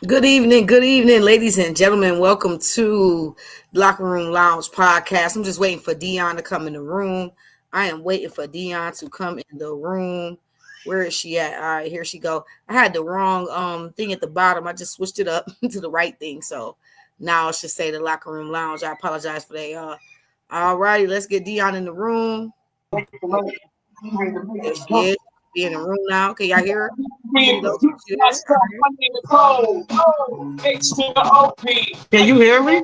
Good evening, ladies and gentlemen. Welcome to Locker Room Lounge podcast. I'm just waiting for Dion to come in the room. I am waiting for Dion to come in the room. Where is she at? All right, here she go. I had the wrong thing at the bottom. I just switched it up to the right thing. So now it should say the Locker Room Lounge. I apologize for that, y'all. All righty, let's get Dion in the room. There she is. Be in the room now. Can y'all hear her? Can you hear me?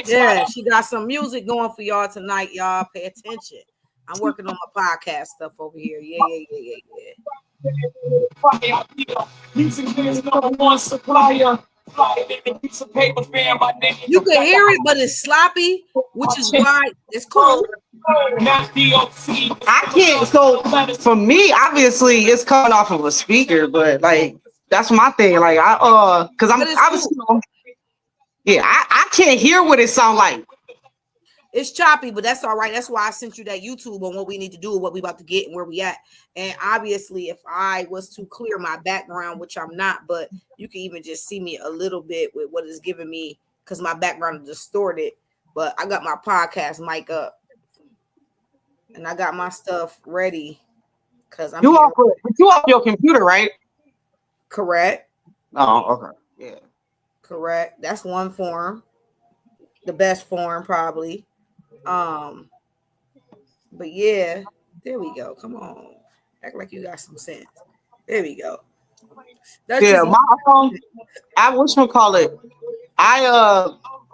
Yeah, she got some music going for y'all tonight. Y'all pay attention. I'm working on my podcast stuff over here. Yeah. You can hear it, but it's sloppy, which is why it's cool. I can't. So for me, obviously, it's coming off of a speaker, but like that's my thing. Like because I'm obviously, yeah, I can't hear what it sound like. It's choppy, but that's all right. That's why I sent you that YouTube on what we need to do, what we about to get, and where we at. And obviously, if I was to clear my background, which I'm not, but you can even just see me a little bit with what it's giving me because my background is distorted. But I got my podcast mic up, and I got my stuff ready because you off your computer, right? Correct. Oh, okay. Yeah. Correct. That's one form, the best form probably. But yeah, there we go. Come on, act like you got some sense. There we go. That's my phone. I whatchamacallit.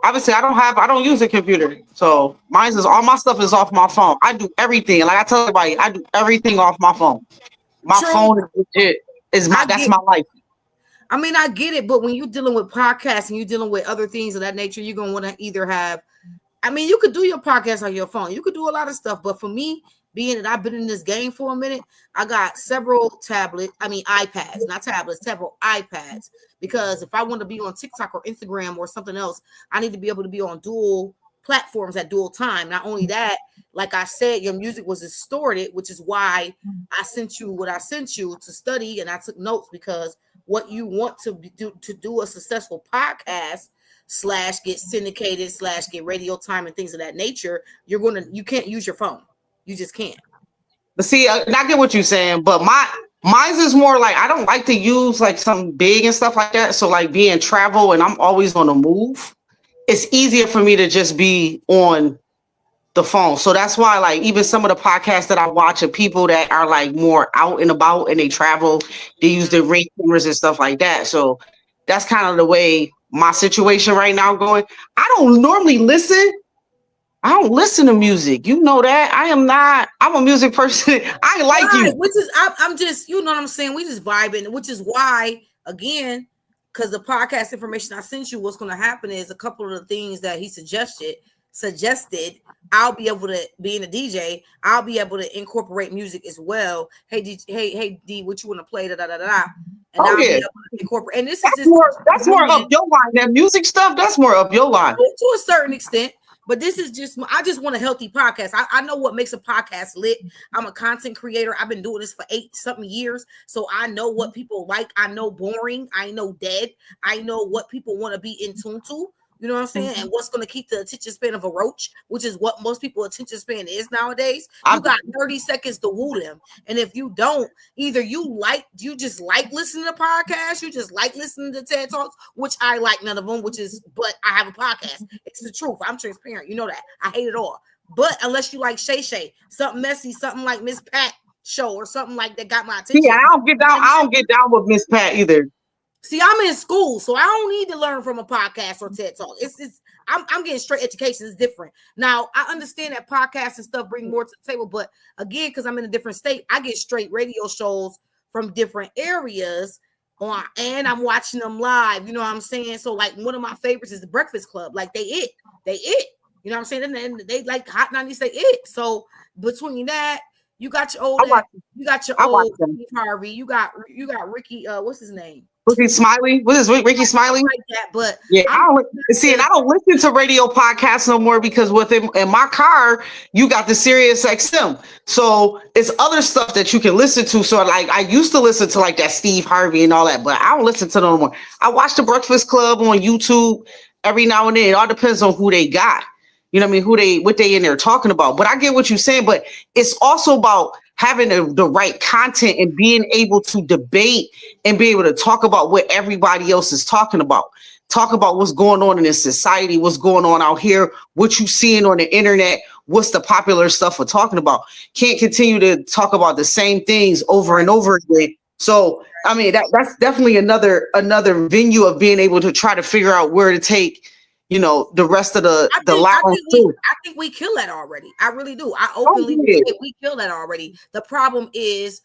Obviously I don't use a computer, so mine is all my stuff is off my phone. I do everything. Like I tell everybody, I do everything off my phone. My phone is legit. That's my life. I mean, I get it, but when you're dealing with podcasts and you're dealing with other things of that nature, you're gonna want to either have. I mean, you could do your podcast on your phone. You could do a lot of stuff, but for me, being that I've been in this game for a minute, I got several iPads, not tablets, several iPads. Because if I want to be on TikTok or Instagram or something else, I need to be able to be on dual platforms at dual time. Not only that, like I said, your music was distorted, which is why I sent you what I sent you to study, and I took notes because what you want to do a successful podcast / get syndicated / get radio time and things of that nature, you can't use your phone. You just can't. But see, I get what you're saying, but mine's is more like I don't like to use like something big and stuff like that. So like being travel and I'm always on the move, it's easier for me to just be on the phone. So that's why like even some of the podcasts that I watch of people that are like more out and about and they travel, they use their ring cameras and stuff like that. So that's kind of the way my situation right now going. I don't normally listen. I don't listen to music. You know that. I'm a music person. I like you. Which is I'm just, you know what I'm saying? We just vibing, which is why, again, because the podcast information I sent you, what's going to happen is a couple of the things that he suggested, I'll be able to, being a DJ, I'll be able to incorporate music as well. Hey, D, what you want to play? And I'll be able to incorporate. And that's more up your line. That music stuff, that's more up your line. To a certain extent. But this is I just want a healthy podcast. I know what makes a podcast lit. I'm a content creator. I've been doing this for 8-something years. So I know what people like. I know boring. I know dead. I know what people want to be in tune to. You know what I'm saying? And what's going to keep the attention span of a roach, which is what most people attention span is nowadays. You got 30 seconds to woo them. And if you don't, either you just like listening to podcasts, you just like listening to TED Talks, which I like none of them, but I have a podcast. It's the truth. I'm transparent. You know that. I hate it all. But unless you like Shay Shay, something messy, something like Miss Pat show or something like that got my attention. Yeah, I don't get down with Miss Pat either. See, I'm in school, so I don't need to learn from a podcast or TED Talk. I'm getting straight education. It's different. Now, I understand that podcasts and stuff bring more to the table, but again, because I'm in a different state, I get straight radio shows from different areas and I'm watching them live. You know what I'm saying? So, like, one of my favorites is the Breakfast Club. Like, they it. You know what I'm saying? And they like Hot 90 say it. So, between that, you got your old Steve Harvey. You got Ricky. What's his name? Ricky Smiley? What is Ricky Smiley? Like that, but yeah, and I don't listen to radio podcasts no more because in my car, you got the Sirius XM. So it's other stuff that you can listen to. So like I used to listen to like that Steve Harvey and all that, but I don't listen to them no more. I watch the Breakfast Club on YouTube every now and then. It all depends on who they got. You know what I mean? What they in there talking about. But I get what you're saying, but it's also about having the right content and being able to debate and be able to talk about what everybody else is talking about. Talk about what's going on in this society, what's going on out here, what you seeing on the internet, what's the popular stuff we're talking about. Can't continue to talk about the same things over and over again. So, I mean, that's definitely another venue of being able to try to figure out where to take, the rest of the lounge too. I think we kill that already. I really do. I openly say we kill that already. The problem is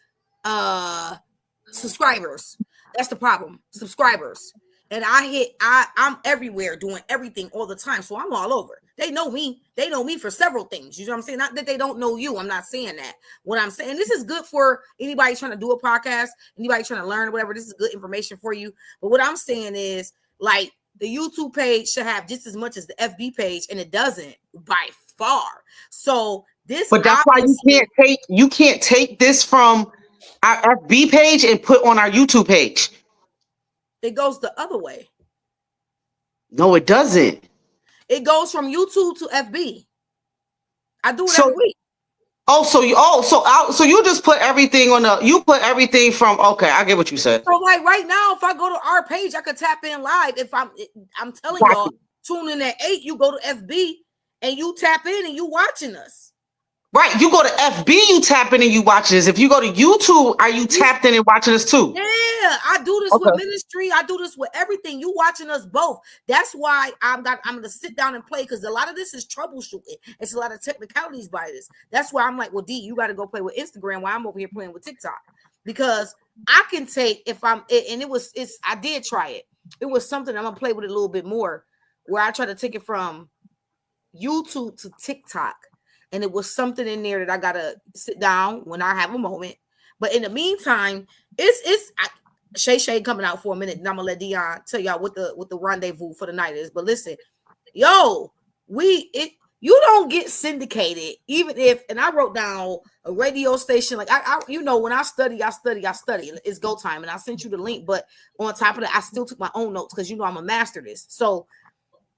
subscribers. That's the problem. Subscribers. And I'm everywhere doing everything all the time. So I'm all over. They know me. They know me for several things. You know what I'm saying? Not that they don't know you. I'm not saying that. What I'm saying, this is good for anybody trying to do a podcast, anybody trying to learn or whatever. This is good information for you. But what I'm saying is, like, the YouTube page should have just as much as the FB page, and it doesn't by far. So this, but that's why you can't take this from our FB page and put on our YouTube page. It goes the other way. No, it doesn't. It goes from YouTube to FB. I do it every week. So you just put everything from, okay, I get what you said. So like right now, if I go to our page, I could tap in live. If I'm telling y'all, tune in at 8, you go to FB and you tap in and you watching us. Right, you go to FB, you tap in and you watch this. If you go to YouTube, are you tapped in and watching us too? Yeah, I do this with ministry. I do this with everything. You watching us both. That's why I'm gonna sit down and play, because a lot of this is troubleshooting. It's a lot of technicalities by this. That's why I'm like, well, D, you got to go play with Instagram while I'm over here playing with TikTok, because I can take I did try it. It was something I'm gonna play with it a little bit more, where I try to take it from YouTube to TikTok. And it was something in there that I gotta sit down when I have a moment. But in the meantime, it's Shay coming out for a minute, and I'm gonna let Dion tell y'all what the rendezvous for the night is. But listen, you don't get syndicated, even if, and I wrote down a radio station, like I when I study. It's go time, and I sent you the link. But on top of that, I still took my own notes because I'm a master this. So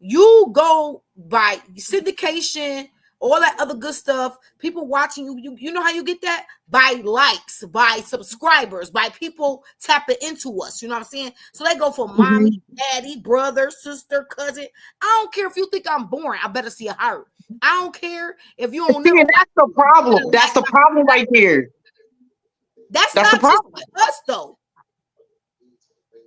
you go by syndication, all that other good stuff, people watching you. You know how you get that? By likes, by subscribers, by people tapping into us. You know what I'm saying? So they go for mommy, daddy, brother, sister, cousin. I don't care if you think I'm boring. I better see a heart. I don't care if you don't know. That's the problem. That's the problem right there. That's not the problem. Just with us, though.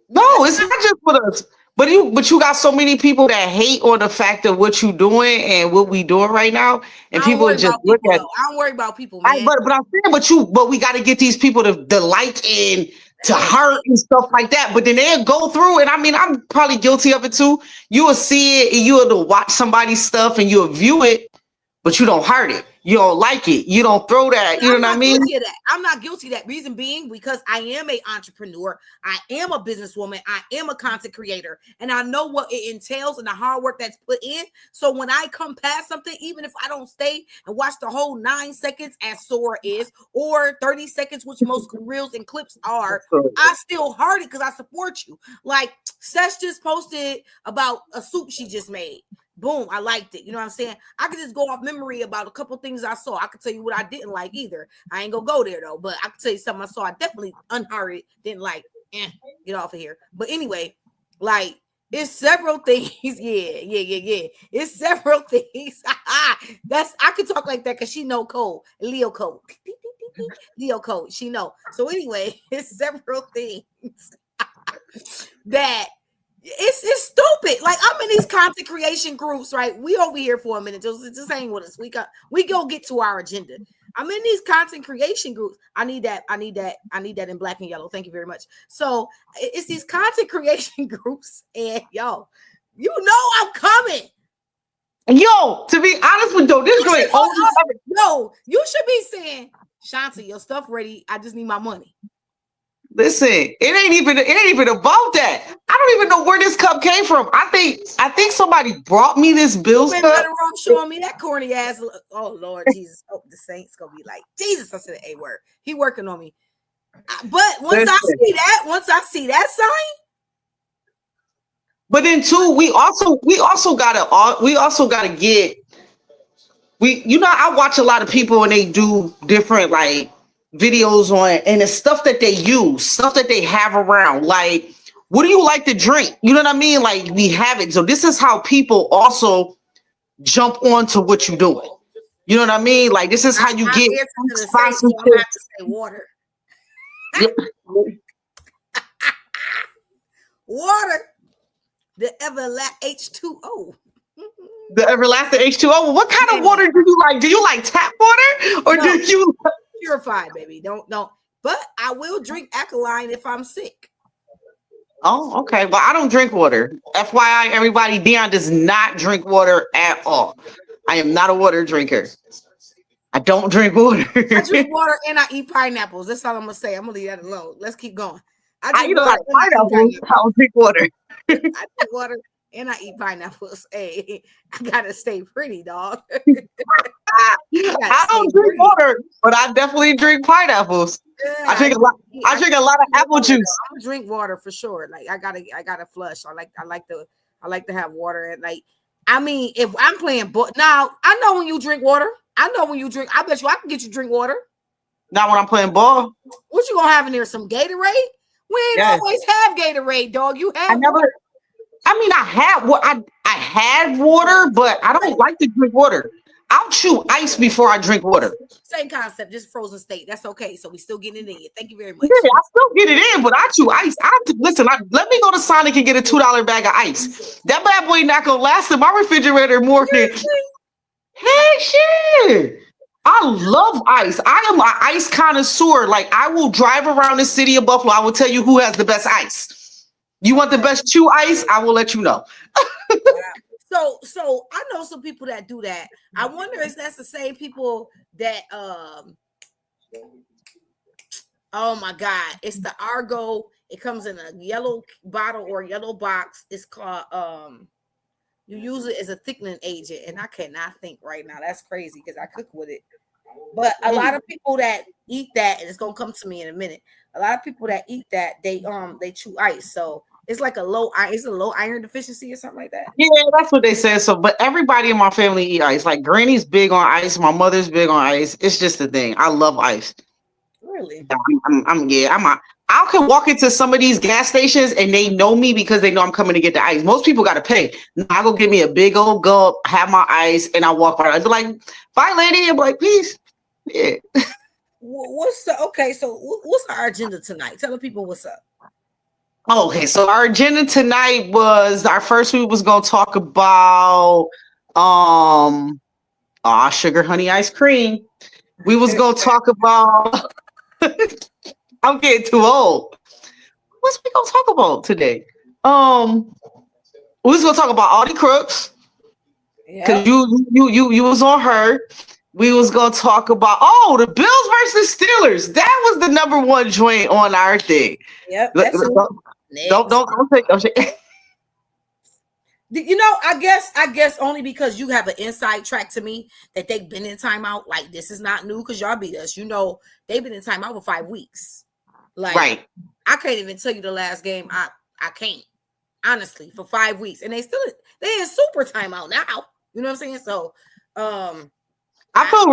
No, it's not just with us. But you got so many people that hate on the fact of what you doing and what we doing right now, and people just look at. I don't worry about people, man. But I'm saying, but we got to get these people to like and to heart and stuff like that. But then they'll go through, and I mean, I'm probably guilty of it too. You will see it, and you will watch somebody's stuff, and you'll view it, but you don't heart it. You don't like it. You don't throw that. You know what I mean? I'm not guilty of that. Reason being, because I am an entrepreneur. I am a businesswoman. I am a content creator. And I know what it entails and the hard work that's put in. So when I come past something, even if I don't stay and watch the whole 9 seconds as Sora is, or 30 seconds, which most reels and clips are, I still heart it because I support you. Like Sesh just posted about a soup she just made. Boom, I liked it. You know what I'm saying? I could just go off memory about a couple things I saw. I could tell you what I didn't like either. I ain't gonna go there though, but I could tell you something I saw. I definitely unheard, didn't like. Get off of here. But anyway, like it's several things. Yeah. It's several things. I could talk like that because she know code. Leo code. Leo code. She know. So anyway, it's several things that. It's stupid. Like I'm in these content creation groups, right? We over here for a minute. Just hang with us. We go get to our agenda. I'm in these content creation groups. I need that in black and yellow. Thank you very much. So it's these content creation groups, and yo, you know I'm coming. Yo, to be honest with you, this great. Yo, you should be saying, Shanti, your stuff ready. I just need my money. Listen, it ain't even about that. I don't even know where this cup came from. I think somebody brought me this Bills Been cup. better off showing me that corny ass. Oh Lord Jesus, oh the Saints gonna be like Jesus. I said the A word. He working on me. But once I see that sign. But then too, we also gotta get I watch a lot of people and they do different like videos on and it's stuff that they use, stuff that they have around. Like, what do you like to drink? You know what I mean? Like we have it. So this is how people also jump onto what you're doing. You know what I mean? Like this is how you get sponsored. I'm gonna have to say water. Water. The H2O. The everlasting H2O. What kind of water do you like? Do you like tap water or do you purified, baby? Don't. But I will drink alkaline if I'm sick. Oh, okay. Well, I don't drink water. FYI, everybody, Dion does not drink water at all. I am not a water drinker. I don't drink water. I drink water and I eat pineapples. That's all I'm gonna say. I'm gonna leave that alone. Let's keep going. I eat a lot of pineapples. I don't drink water. I drink water and I eat pineapples. Hey, I gotta stay pretty, dog. I don't drink water, but I definitely drink pineapples. Yeah, I drink a lot of apple juice. I'm gonna drink water for sure. Like I gotta flush. I like to have water. And like, I mean, if I'm playing now, I know when you drink water. I know when you drink. I bet you I can get you drink water. Not when I'm playing ball. What you gonna have in there? Some Gatorade? We ain't always have Gatorade, dog. You have. I had water, but I don't like to drink water. I'll chew ice before I drink water. Same concept, just frozen state. That's okay. So we still getting it in. Thank you very much. Yeah, I still get it in, but I chew ice. Let me go to Sonic and get a $2 bag of ice. That bad boy not gonna last in my refrigerator more than. Hey, shit. I love ice. I am an ice connoisseur. Like, I will drive around the city of Buffalo. I will tell you who has the best ice. You want the best chew ice? I will let you know. So I know some people that do that. I wonder if that's the same people that oh my God, it's the Argo. It comes in a yellow bottle or yellow box. It's called you use it as a thickening agent, and I cannot think right now. That's crazy because I cook with it. But a lot of people that eat that, and it's gonna come to me in a minute. A lot of people that eat that, they chew ice. So it's like a low iron deficiency or something like that. Yeah, that's what they said. So, but everybody in my family eat ice. Like Granny's big on ice. My mother's big on ice. It's just a thing. I love ice. Really? I can walk into some of these gas stations and they know me because they know I'm coming to get the ice. Most people got to pay. I go get me a big old gulp, have my ice, and I walk by. I'd be like, "Bye, lady." I'm like, "Peace." Yeah. What's our agenda tonight? Tell the people what's up. Okay, so our agenda tonight was we was gonna talk about sugar honey ice cream. We was gonna talk about I'm getting too old. What's we gonna talk about today? We was gonna talk about Audie Crooks. Because you was on her. We was gonna talk about the Bills versus Steelers. That was the number one joint on our thing. Yep. Don't take. You know, I guess only because you have an inside track to me that they've been in timeout. Like, this is not new because y'all beat us. You know, they've been in timeout for 5 weeks. Like, right. I can't even tell you the last game. I can't, honestly, for 5 weeks, and they in super timeout now. You know what I'm saying? So, I feel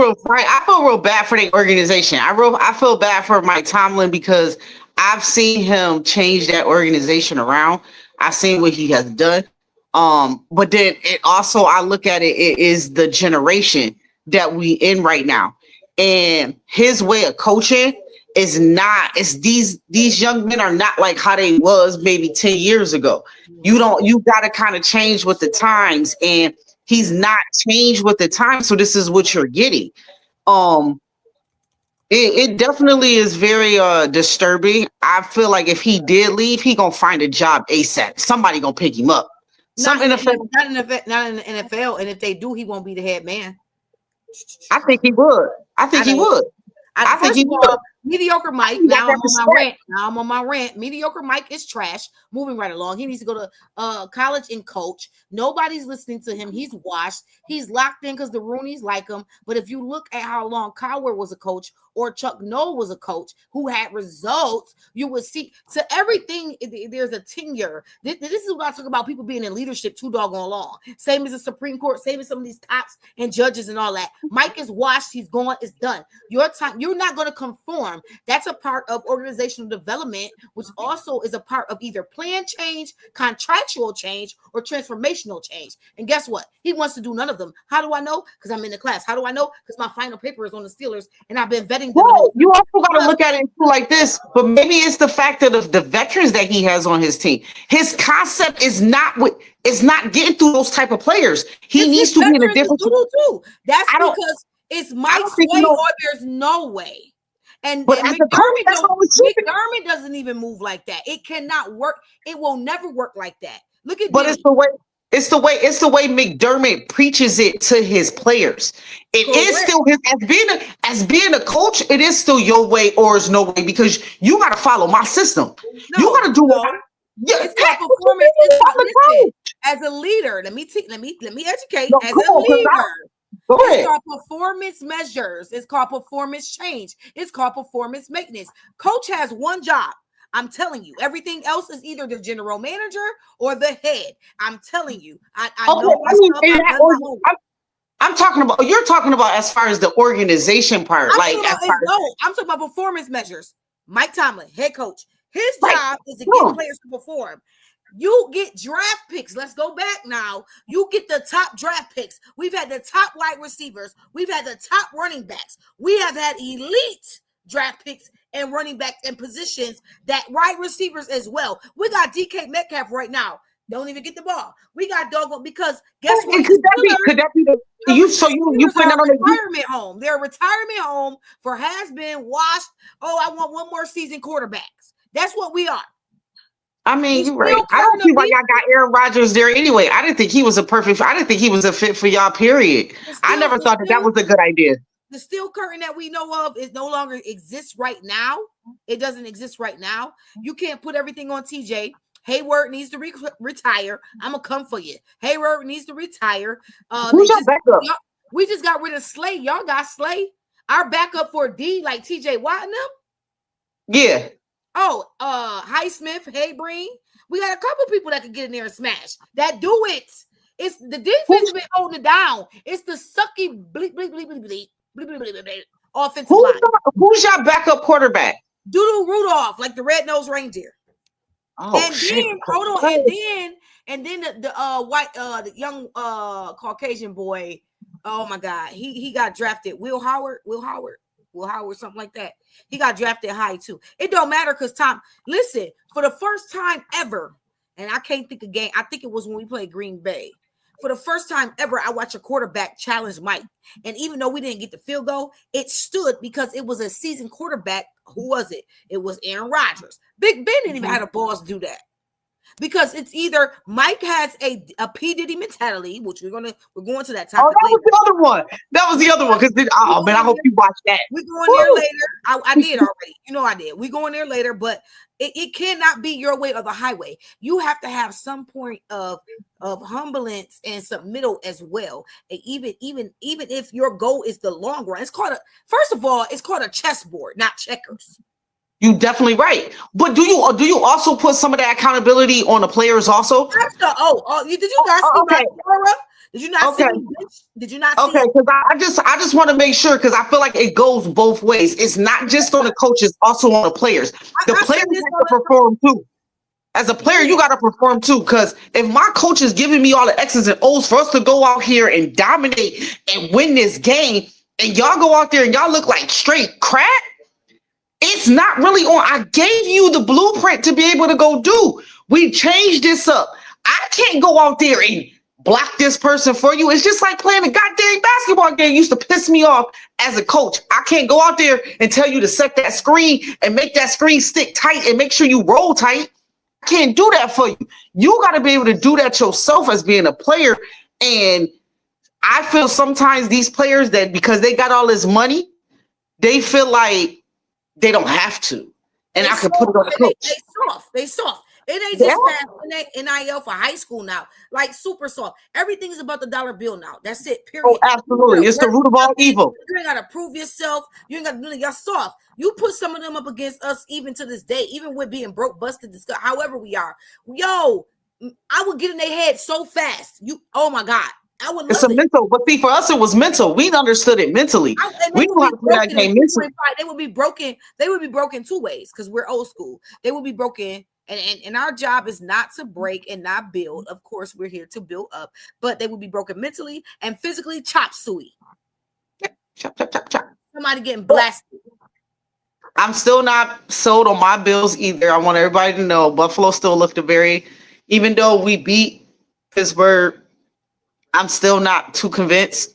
real bad for the organization. I feel bad for Mike Tomlin because I've seen him change that organization around. I've seen what he has done. But then I look at it is the generation that we in right now. And his way of coaching is not, these young men are not like how they was maybe 10 years ago. You got to kind of change with the times, and he's not changed with the times. So this is what you're getting. It definitely is very disturbing. I feel like if he did leave, he gonna find a job ASAP. Somebody gonna pick him up. Not in the NFL. And if they do, he won't be the head man. I think he would. I think he would. Mediocre Mike. Now I'm on my rant. Now I'm on my rant. Mediocre Mike is trash. Moving right along. He needs to go to college and coach. Nobody's listening to him. He's washed. He's locked in because the Rooneys like him. But if you look at how long Cowher was a coach or Chuck Noll was a coach who had results, you would see to everything. There's a tenure. This is what I talk about. People being in leadership too doggone long. Same as the Supreme Court. Same as some of these cops and judges and all that. Mike is washed. He's gone. It's done. Your time. You're not going to conform. That's a part of organizational development, which also is a part of either plan change, contractual change, or transformational change. And guess what? He wants to do none of them. How do I know? Because I'm in the class. How do I know? Because my final paper is on the Steelers, and I've been vetting them. Well, you also got to look at it like this, but maybe it's the fact of the veterans that he has on his team. His concept is not getting through those type of players. He needs to be in a different. That's because it's Mike's way or there's no way. And McDermott doesn't even move like that. It cannot work. It will never work like that. Look at It's the way McDermott preaches it to his players. It is still his as being a coach, it is still your way or is no way because you got to follow my system. You got to do what it's called performance. As a leader, let me educate. As a leader. It's called performance measures. It's called performance change. It's called performance maintenance. Coach has one job. I'm telling you, everything else is either the general manager or the head. I'm telling you. I'm talking about. You're talking about as far as the organization part. I'm talking about performance measures. Mike Tomlin, head coach. His job is to get players to perform. You get draft picks. Let's go back now. You get the top draft picks. We've had the top wide receivers. We've had the top running backs. We have had elite draft picks and running backs and positions that wide receivers as well. We got DK Metcalf right now. Don't even get the ball. We got doggone because guess what? Could that be you put that on a retirement home. They're a retirement home for has been washed. Oh, I want one more season quarterbacks. That's what we are. I mean, you're right. I don't see why y'all got Aaron Rodgers there anyway. I didn't think he was a fit for y'all, period. I never thought that was a good idea. The steel curtain that we know of is no longer exists right now. It doesn't exist right now. You can't put everything on TJ. Hayward needs to retire. I'm going to come for you. Hayward needs to retire. Who's your backup? We just got rid of Slay. Y'all got Slay. Our backup for D, like TJ Watt and them. Yeah. Oh, Highsmith, Haybreen. We got a couple people that can get in there and smash. That do it. It's the defense been holding it down. It's the sucky bleep, bleep, bleep, bleep, bleep, bleep, bleep, bleep, bleep, offensive line. Who's your backup quarterback? Doodle Rudolph, like the red-nosed reindeer. Oh, and shit. Then hold on, and then the young Caucasian boy. Oh my God, he got drafted. Will Howard, something like that. He got drafted high too. It don't matter because listen, for the first time ever, and I can't think of game. I think it was when we played Green Bay. For the first time ever, I watched a quarterback challenge Mike. And even though we didn't get the field goal, it stood because it was a seasoned quarterback. Who was it? It was Aaron Rodgers. Big Ben didn't even have the balls to do that. Because it's either Mike has a P. Diddy mentality, which we're going to that topic. Oh, that was the other one. That was the other one. Because I hope you watch that. We're going there later. I did already. You know I did. We're going there later, but it cannot be your way or the highway. You have to have some point of humbleness and submittal as well. And even if your goal is the long run, it's called a chessboard, not checkers. You definitely right. But do you also put some of that accountability on the players also? Did you not see Laura? Did you not see? Did you not see? Okay, because I just want to make sure because I feel like it goes both ways. It's not just on the coaches, also on the players. The players have to perform too. As a player, you got to perform too. Because if my coach is giving me all the X's and O's for us to go out here and dominate and win this game, and y'all go out there and y'all look like straight crap. It's not really on. I gave you the blueprint to be able to go do. We changed this up. I can't go out there and block this person for you. It's just like playing a goddamn basketball game. It used to piss me off as a coach. I can't go out there and tell you to set that screen and make that screen stick tight and make sure you roll tight. I can't do that for you. You got to be able to do that yourself as being a player. And I feel sometimes these players that because they got all this money, they feel like they don't have to, and They I can put it on the coach. They soft. It ain't Yeah. just past NIL for high school now. Like super soft. Everything is about the dollar bill now. That's it. Period. Oh, absolutely. It's the root of all evil. You ain't gotta prove yourself. You ain't gotta do it. You're soft. You put some of them up against us even to this day, even with being broke, busted, disgusted, however we are. Yo, I would get in their head so fast. Oh my God. I would love it's a mental, but see, for us, it was mental. We understood it mentally. We knew how to play that game mentally. They would be broken. They would be broken two ways because we're old school. They would be broken, and our job is not to break and not build. Of course, we're here to build up, but they would be broken mentally and physically. Chop suey. Chop, chop, chop, chop. Somebody getting blasted. I'm still not sold on my Bills either. I want everybody to know Buffalo still looked even though we beat Pittsburgh, I'm still not too convinced.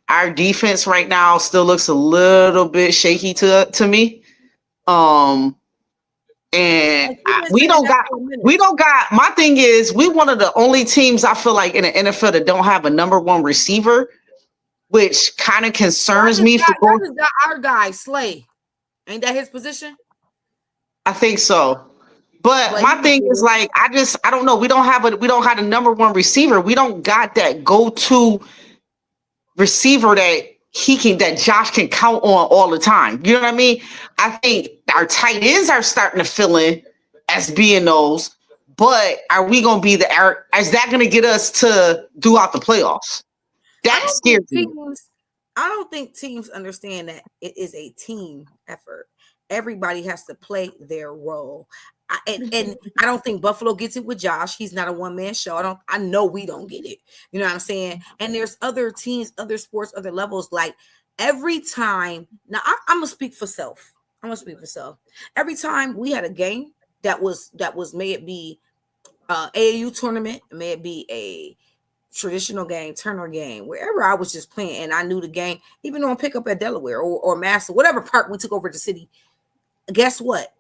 Our defense right now still looks a little bit shaky to me. And we don't got, my thing is we one of the only teams I feel like in the NFL that don't have a number one receiver, which kind of concerns me. Got our guy, Slay. Ain't that his position? I think so. But my thing is like, I don't know. We don't have a number one receiver. We don't got that go-to receiver that Josh can count on all the time. You know what I mean? I think our tight ends are starting to fill in as being those, but are we going to be is that going to get us to do out the playoffs? That scares me. I don't think teams understand that it is a team effort. Everybody has to play their role. And I don't think Buffalo gets it with Josh. He's not a one-man show. I know we don't get it. You know what I'm saying? And there's other teams, other sports, other levels. Like every time, now I'm gonna speak for self. Every time we had a game that was may it be AAU tournament, may it be a traditional game, Turner game, wherever I was just playing and I knew the game, even on pickup at Delaware or Master, whatever park we took over the city. Guess what?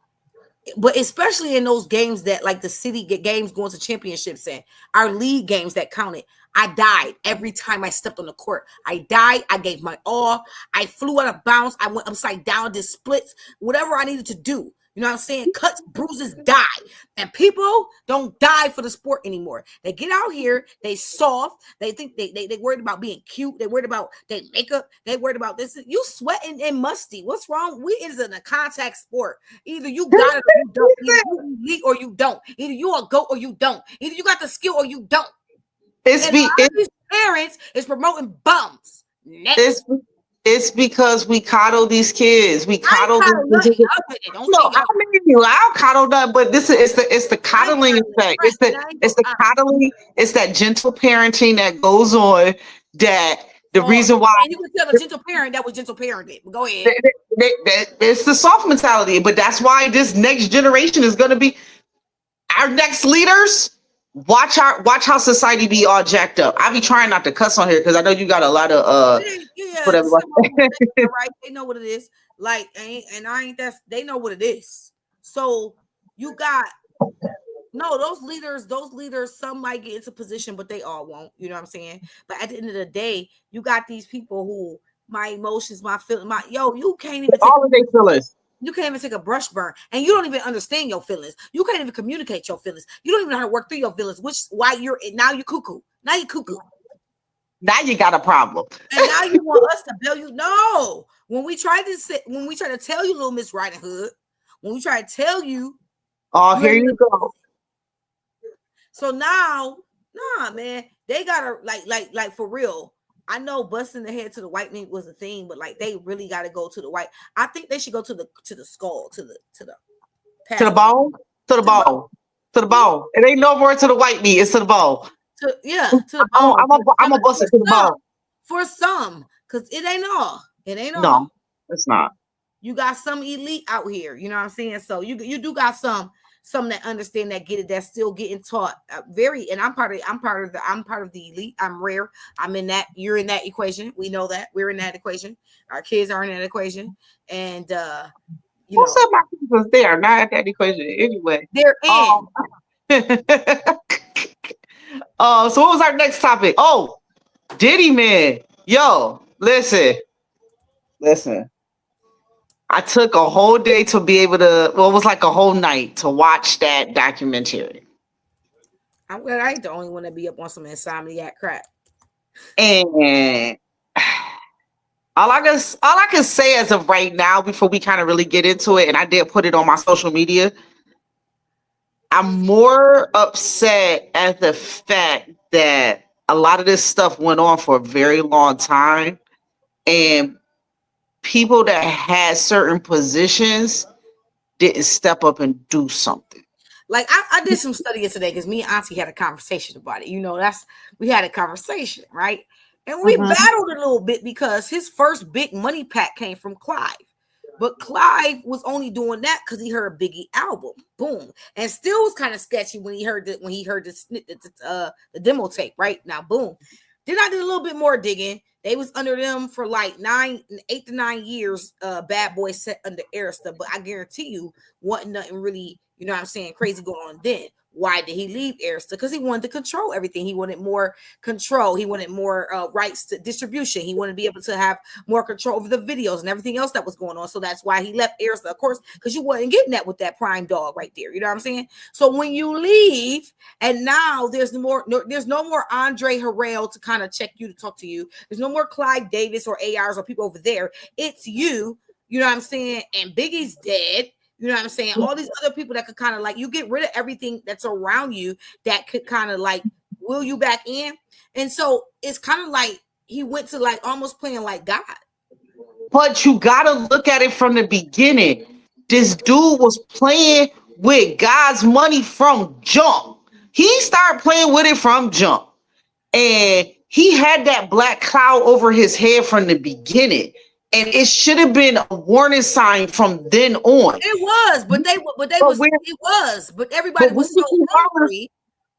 But especially in those games that like the city get games going to championships and our league games that counted, I died every time I stepped on the court. I died. I gave my all. I flew out of bounds. I went upside down, did splits, whatever I needed to do. You know what I'm saying? Cuts, bruises, die. And people don't die for the sport anymore. They get out here, they soft, they think they worried about being cute, they worried about their makeup, they worried about this. You sweating and musty. What's wrong? We is in a contact sport. Either you got it or you don't. Either you elite or you don't. Either you a GOAT or you don't. Either you got the skill or you don't. These parents is promoting bums. It's because we coddle these kids. We coddle them. I'll coddle them, but it's the coddling effect. It's the coddling. It's that gentle parenting that goes on. That the reason why you can tell a gentle parent that was gentle parented. Go ahead. It's the soft mentality, but that's why this next generation is going to be our next leaders. Watch how society be all jacked up. I be trying not to cuss on here because I know you got a lot of whatever. Right? They know what it is. Like, they know what it is. So you got those leaders, some might get into position, but they all won't. You know what I'm saying? But at the end of the day, you got these people who my emotions, my feelings, you can't even all of their feelings. You can't even take a brush burn, and you don't even understand your feelings. You can't even communicate your feelings. You don't even know how to work through your feelings, which is why you're cuckoo. Now you're cuckoo. Now you got a problem. And now you want us to bail you. No. When we try to tell you, little Miss Riding Hood, when we try to tell you, here you go. So now, man, they gotta like for real. I know busting the head to the white meat was a thing, but like they really got to go to the white. I think they should go to the skull, to the bone, to the bone. It ain't no more to the white meat. It's to the bone. To the bone. I'm a bust it to the bone for some, because it ain't all. It ain't all. No, it's not. You got some elite out here. You know what I'm saying? So you do got some that understand, that get it, that's still getting taught. And I'm part of the elite. I'm rare. I'm in that. You're in that equation. We know that we're in that equation. Our kids are in that equation, and who said my kids was there? Not at that equation anyway. They're in. So what was our next topic? Oh, Diddy, man. Yo, listen. I took a whole day to be able to, well, it was like a whole night to watch that documentary. I'm glad I ain't the only one to be up on some insomniac crap. And all I can say as of right now, before we kind of really get into it, and I did put it on my social media, I'm more upset at the fact that a lot of this stuff went on for a very long time, and people that had certain positions didn't step up and do something. Like I did some studying today because me and Auntie had a conversation about it. You know, we had a conversation, right? And we battled a little bit because his first big money pack came from Clive. But Clive was only doing that because he heard Biggie album. Boom. And still was kind of sketchy when he heard the demo tape, right? Now, boom. Then I did a little bit more digging. They was under them for like 8 to 9 years. Bad Boy set under Arista, but I guarantee you wasn't nothing really, you know what I'm saying, crazy going on then. Why did he leave Arista? Because he wanted to control everything. He wanted more control. He wanted more rights to distribution. He wanted to be able to have more control over the videos and everything else that was going on. So that's why he left Arista, of course, because you wasn't getting that with that prime dog right there. You know what I'm saying? So when you leave, and now there's no more Andre Harrell to kind of check you, to talk to you. There's no more Clive Davis or ARs or people over there. It's you. You know what I'm saying? And Biggie's dead. You know what I'm saying? All these other people that could kind of like, you get rid of everything that's around you that could kind of like will you back in. And so it's kind of like he went to like almost playing like God. But you got to look at it from the beginning. This dude was playing with God's money from jump. He started playing with it from jump. And he had that black cloud over his head from the beginning. And it should have been a warning sign from then on. It was, but everybody was so hungry.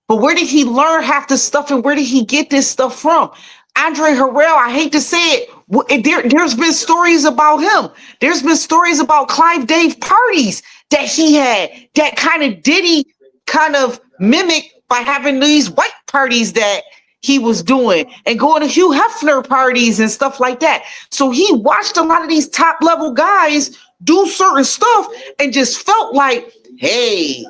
But where did he learn half the stuff, and where did he get this stuff from? Andre Harrell, I hate to say it, there's been stories about him. There's been stories about Clive Dave parties that he had that kind of Diddy kind of mimic by having these white parties that he was doing and going to Hugh Hefner parties and stuff like that. So he watched a lot of these top level guys do certain stuff and just felt like, hey,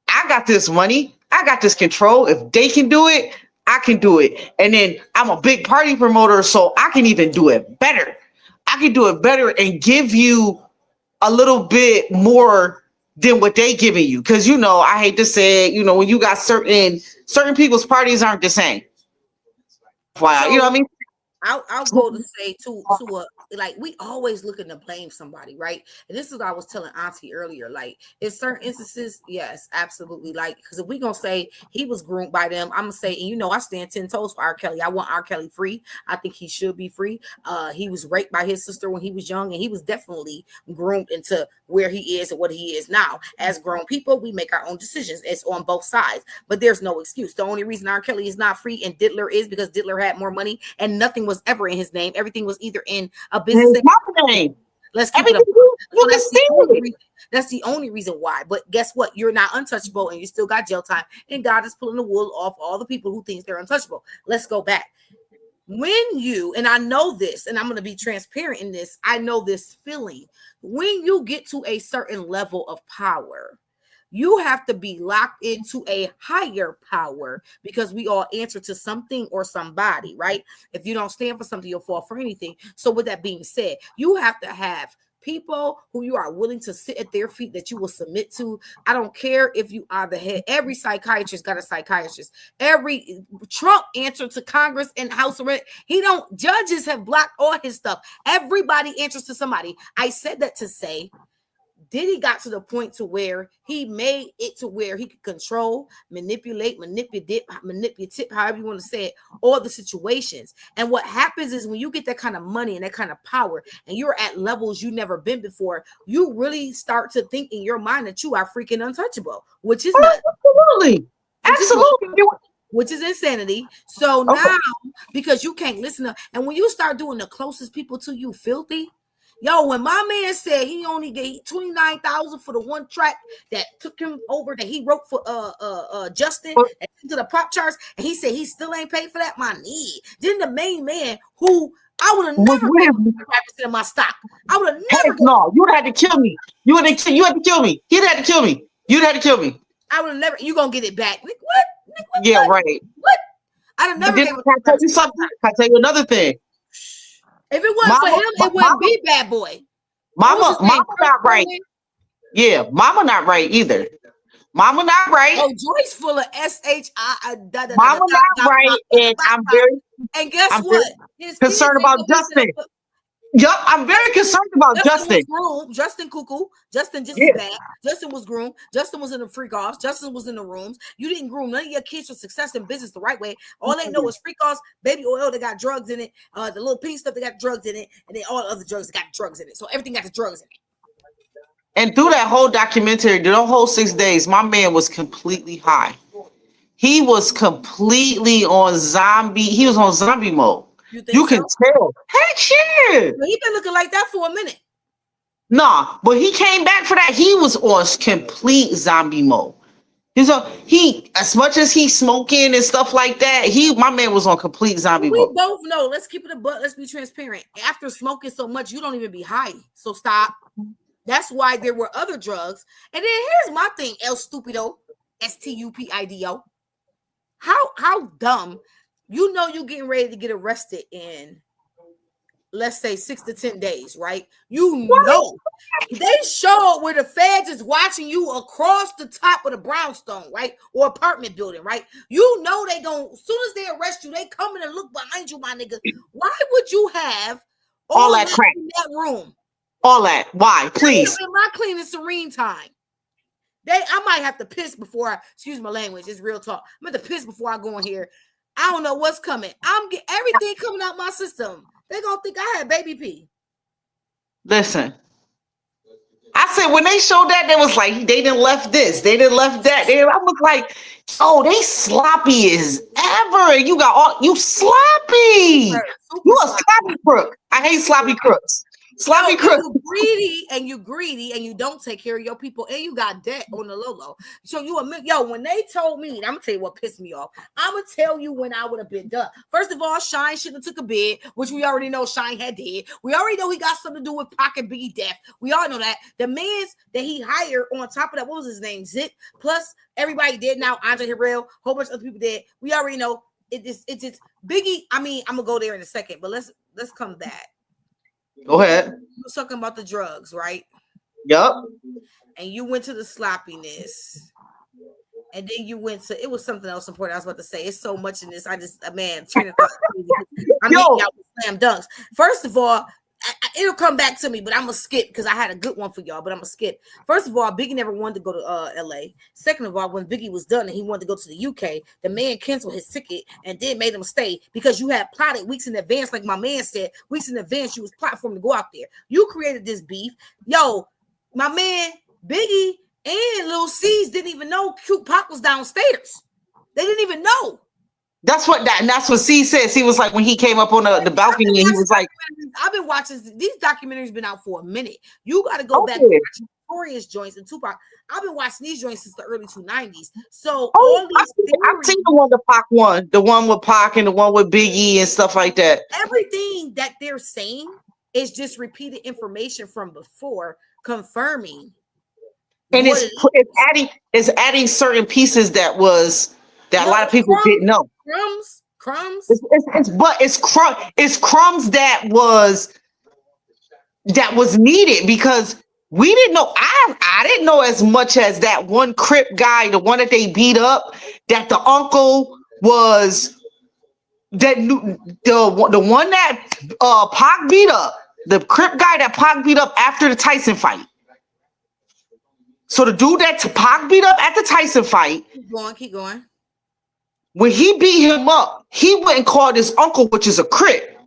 I got this money. I got this control. If they can do it, I can do it. And then I'm a big party promoter, so I can even do it better. I can do it better and give you a little bit more than what they giving you. Because, you know, I hate to say it, you know, when you got certain people's parties aren't the same. Wow, so, you know what I mean? I'll go to say like we always looking to blame somebody, right? And this is what I was telling Auntie earlier. Like in certain instances, yes, absolutely. Like, because if we gonna say he was groomed by them, I'm gonna say, and you know, I stand 10 toes for R. Kelly. I want R. Kelly free. I think he should be free. He was raped by his sister when he was young, and he was definitely groomed into where he is and what he is now. As grown people, we make our own decisions. It's on both sides, but there's no excuse. The only reason R. Kelly is not free and Diddler is because Diddler had more money and nothing was ever in his name. Everything was either in a business name. Let's keep it up. So that's the only reason why. But guess what? You're not untouchable and you still got jail time. And God is pulling the wool off all the people who think they're untouchable. Let's go back. When you, and I know this, and I'm going to be transparent in this, I know this feeling. When you get to a certain level of power, you have to be locked into a higher power because we all answer to something or somebody, right? If you don't stand for something, you'll fall for anything. So with that being said, you have to have people who you are willing to sit at their feet that you will submit to. I don't care if you are the head. Every psychiatrist got a psychiatrist. Every Trump answered to Congress and House of Rep. Judges have blocked all his stuff. Everybody answers to somebody. I said that to say, Diddy got to the point to where he made it to where he could control, manipulate, however you want to say it, all the situations. And what happens is when you get that kind of money and that kind of power and you're at levels you've never been before, you really start to think in your mind that you are freaking untouchable, which is which is insanity. So now, because you can't listen to, and when you start doing the closest people to you filthy, yo, when my man said he only gave $29,000 for the one track that took him over that he wrote for Justin into the pop charts, and he said he still ain't paid for that, my knee. Then the main man who I would have never paid 5% of my stock. I would have never. No, you would have had to kill me. You had to kill me. He'd had to kill me. You'd had to kill me. I would have never. You gonna get it back? What? Yeah, what? right. What? I'd have never. Can I tell you something? Can I tell you another thing? If it wasn't for him, it wouldn't be Bad Boy. Mama not right. Yeah, Mama not right either. Mama not right. Oh, Joyce full of SHI. Mama not right, and I'm very. And guess what? Concerned about Justin. Yup, I'm very concerned about Justin. Justin cuckoo. Justin just as bad. Justin was groomed. Justin was in the freak offs. Justin was in the rooms. You didn't groom none of your kids for success in business the right way. All they know is freak offs, baby oil that got drugs in it, the little pink stuff that got drugs in it, and then all the other drugs that got drugs in it. So everything got the drugs in it. And through that whole documentary, the whole 6 days, my man was completely high. He was completely on zombie. He was on zombie mode. You can tell. Heck yeah. He been looking like that for a minute. Nah, but he came back for that. He was on complete zombie mode. He as much as he's smoking and stuff like that, my man was on complete zombie mode. We both know. Let's keep it a buck. Let's be transparent. After smoking so much, you don't even be high. So stop. That's why there were other drugs. And then here's my thing, El Stupido, Stupido. How dumb. You know you're getting ready to get arrested in, let's say, 6 to 10 days, right? You know. They show where the feds is watching you across the top of the brownstone, right? Or apartment building, right? You know they going, as soon as they arrest you, they come in and look behind you, my nigga. Why would you have all that crap in that room? All that. Why? Please. In my clean and serene time. I might have to piss before excuse my language. It's real talk. I'm going to piss before I go in here. I don't know what's coming. I'm getting everything coming out my system. They're going to think I had baby pee. Listen. I said when they showed that, they was like, they didn't left this. They didn't left that. I was like, oh, they sloppy as ever. You sloppy. You a sloppy crook. I hate sloppy crooks. Sloppy crook. You greedy and you don't take care of your people and you got debt on the low. So when they told me, I'm gonna tell you what pissed me off. I'm gonna tell you when I would have been done. First of all, Shine shouldn't have took a bid, which we already know Shine had did. We already know he got something to do with Pac and Biggie death. We all know that. The mans that he hired on top of that, what was his name? Zip. Plus everybody did now. Andre Harrell, whole bunch of other people did. We already know it's Biggie. I mean, I'm gonna go there in a second, but let's come back. Go ahead. You were talking about the drugs, right? Yup. And you went to the sloppiness. And then you went to, it was something else important I was about to say. It's so much in this. Train of thought. I'm making out with slam dunks. First of all, it'll come back to me, but I'm going to skip because I had a good one for y'all, but I'm going to skip. First of all, Biggie never wanted to go to LA. Second of all, when Biggie was done and he wanted to go to the UK, the man canceled his ticket and then made him stay because you had plotted weeks in advance, like my man said, weeks in advance, you was plotting for him to go out there. You created this beef. Yo, my man, Biggie and Lil C's didn't even know Cute Pac was downstairs. They didn't even know. That's what C says. He was like when he came up on the balcony and he was like, I've been watching these documentaries been out for a minute. You got to go back and watch Notorious joints and Tupac. I've been watching these joints since the early 2090s. So all these I've seen the one the Pac one, the one with Pac and the one with Biggie and stuff like that. Everything that they're saying is just repeated information from before, confirming. And it's adding certain pieces that a lot of people didn't know. Crumbs. It's crumbs that was needed because we didn't know. I didn't know as much as that one Crip guy, the one that they beat up, that the uncle was the one that Pac beat up, the Crip guy that Pac beat up after the Tyson fight. So the dude that Pac beat up at the Tyson fight. Keep going. When he beat him up, he went and called his uncle, which is a Crip,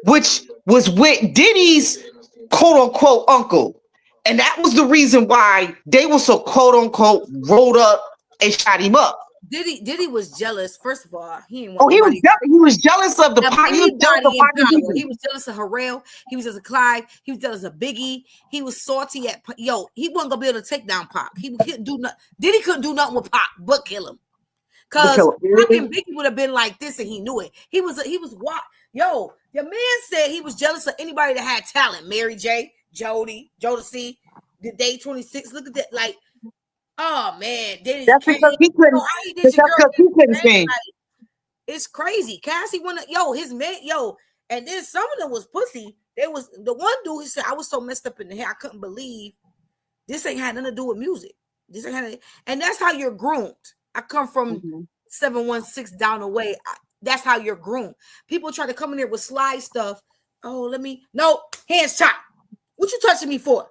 which was with Diddy's quote unquote uncle. And that was the reason why they were so quote unquote rolled up and shot him up. Diddy was jealous. First of all, he was jealous of the Pac. He was jealous of Harrell. He was jealous of Clive. He was jealous of Biggie. He was salty at he wasn't gonna be able to take down Pac. He couldn't do nothing. Diddy couldn't do nothing with Pac but kill him. Because Pac and Biggie would have been like this, and he knew it. He was what? Yo, Your man said he was jealous of anybody that had talent. Mary J, Jody, Jodeci, the Day 26. Look at that. Like, oh man, That's because he couldn't. That's because he couldn't sing. Like, it's crazy. Cassie went, his man, and then some of them was pussy. There was the one dude. He said, "I was so messed up in the hair, I couldn't believe this ain't had nothing to do with music. This ain't had, and that's how you're groomed. I come from 716 down the way. That's how you're groomed. People try to come in there with slide stuff. Oh, no hands chopped. What you touching me for?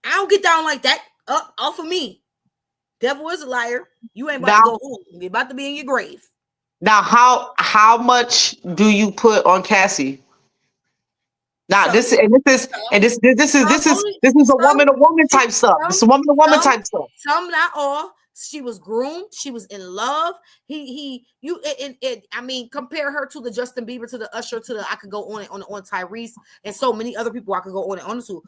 I don't get down like that. Up off of me. Devil is a liar. You ain't about to go home. You're about to be in your grave. Now, how much do you put on Cassie? Now, this is a woman to woman type stuff. It's a woman to woman type stuff. Some, not all. She was groomed. She was in love. I mean, compare her to the Justin Bieber, to the Usher, to the, I could go on Tyrese, and so many other people I could go on and on to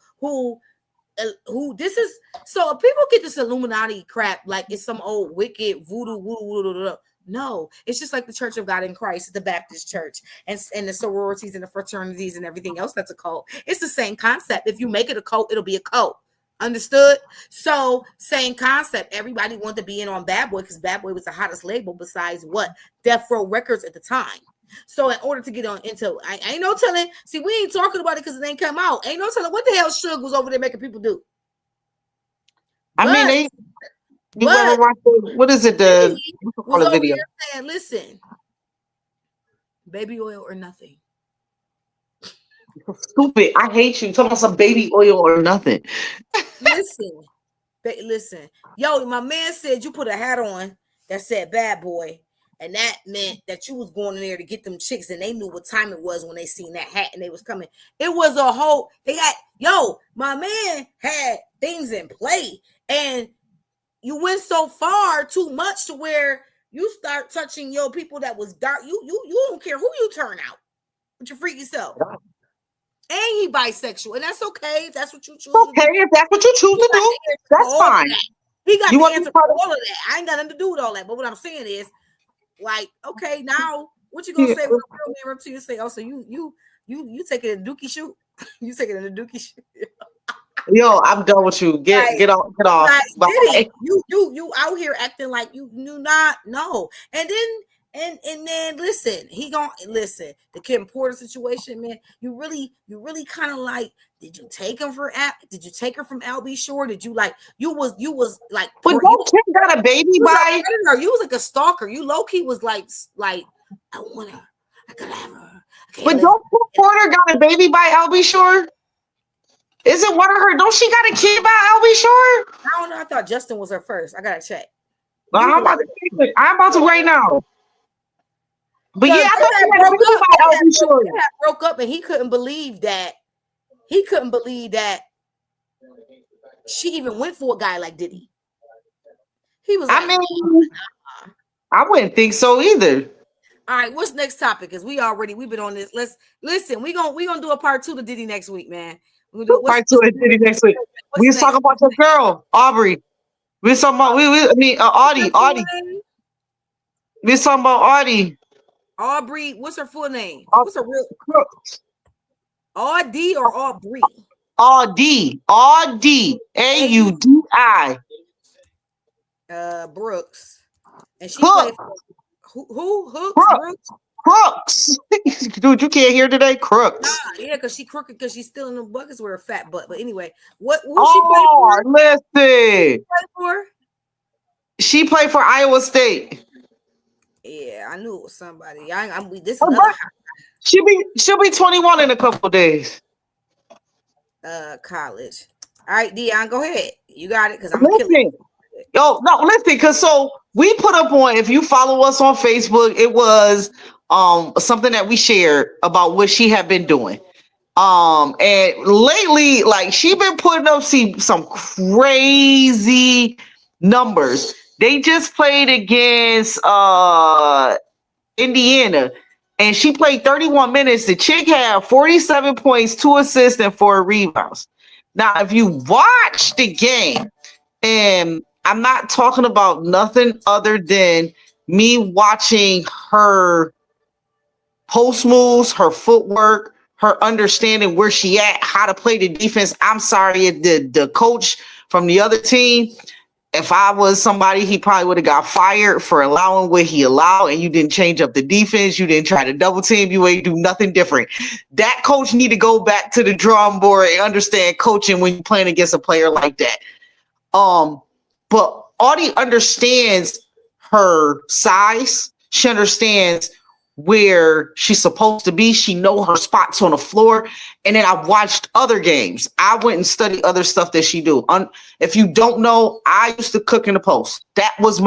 who this is. So people get this Illuminati crap like it's some old wicked voodoo. No, it's just like the Church of God in Christ, the Baptist Church, and the sororities and the fraternities and everything else that's a cult. It's the same concept. If you make it a cult, it'll be a cult. Understood? So same concept. Everybody wanted to be in on Bad Boy because Bad Boy was the hottest label besides what? Death Row Records at the time. So in order to get on into, I ain't no telling. See, we ain't talking about it because it ain't come out. Ain't no telling what the hell Suge was over there making people do. You ever watch what is it? The video. Saying, listen, baby oil or nothing. Stupid. I hate you. Talking about some baby oil or nothing. Listen. Yo, my man said you put a hat on that said Bad Boy, and that meant that you was going in there to get them chicks, and they knew what time it was when they seen that hat and they was coming. It was a whole. My man had things in play, and you went so far too much to where you start touching your people that was dark. You don't care who you turn out with your freaky self. And he bisexual, and that's okay. If that's what you choose. Okay, if that's what you choose to do, that's fine. He got the answer for all of that. I ain't got nothing to do with all that. But what I'm saying is, like, okay, now what you gonna say when a real man up to you? Say, oh, so you taking a dookie shoot? You taking a dookie shoot? Yo, I'm done with you. Get off. Like, you out here acting like you knew not know. And then listen, the Kim Porter situation, man. You really kind of like, did you take her from LB Shore? Did you like you was like, but Kim got a baby by her. You was like a stalker. You low key was like I want her. I gotta have her. But don't Kim Porter got a baby by LB Shore? Isn't one of her? Don't she got a kid by LB Shore? I don't know. I thought Justin was her first. I gotta check. Well, I'm about to right now. But yeah, I thought she broke up, and he couldn't believe that. He couldn't believe that she even went for a guy like Diddy. He was. I I wouldn't think so either. All right, what's next topic? Because we've been on this. Let's listen. We gonna do a part 2 to Diddy next week, man. We're gonna do part 2 to Diddy next week. We was talking about your girl, Aubrey. We was talking about Audie. We was talking about Audie. Aubrey, what's her full name? What's her real? Audie or Aubrey? Audi. AUDI. Brooks. And she played for who? Crooks. Dude, you can't hear today? Crooks. Nah, yeah, because she crooked because she's still in the buckets with her fat butt. But anyway, who she played for? Listen. She played for Iowa State. Yeah, I knew it was somebody. She'll be 21 in a couple of days. College. All right, Dion, go ahead. You got it, because I'm killing. Listen, because so we put up on, if you follow us on Facebook, it was something that we shared about what she had been doing. And lately, like, she been putting up some crazy numbers. They just played against Indiana, and she played 31 minutes. The chick had 47 points, 2 assists, and 4 rebounds. Now, if you watch the game, and I'm not talking about nothing other than me watching her post moves, her footwork, her understanding where she at, how to play the defense. I'm sorry, the coach from the other team, if I was somebody, he probably would have got fired for allowing what he allowed, and you didn't change up the defense. You didn't try to double team. You ain't do nothing different. That coach need to go back to the drawing board and understand coaching when you're playing against a player like that. But Audie understands her size. She understands where she's supposed to be. She know her spots on the floor. And then I watched other games. I went and studied other stuff that she do. If you don't know, I used to cook in the post. That was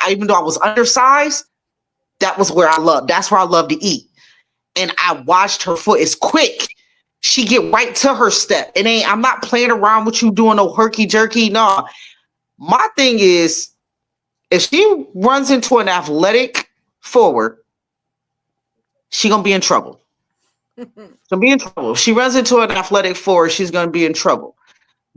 even though I was undersized, that's where I love to eat. And I watched her foot. It's quick. She get right to her step. I'm not playing around with you doing no herky jerky. No. My thing is, if she runs into an athletic forward, she's going to be in trouble. If she runs into an athletic forward, she's going to be in trouble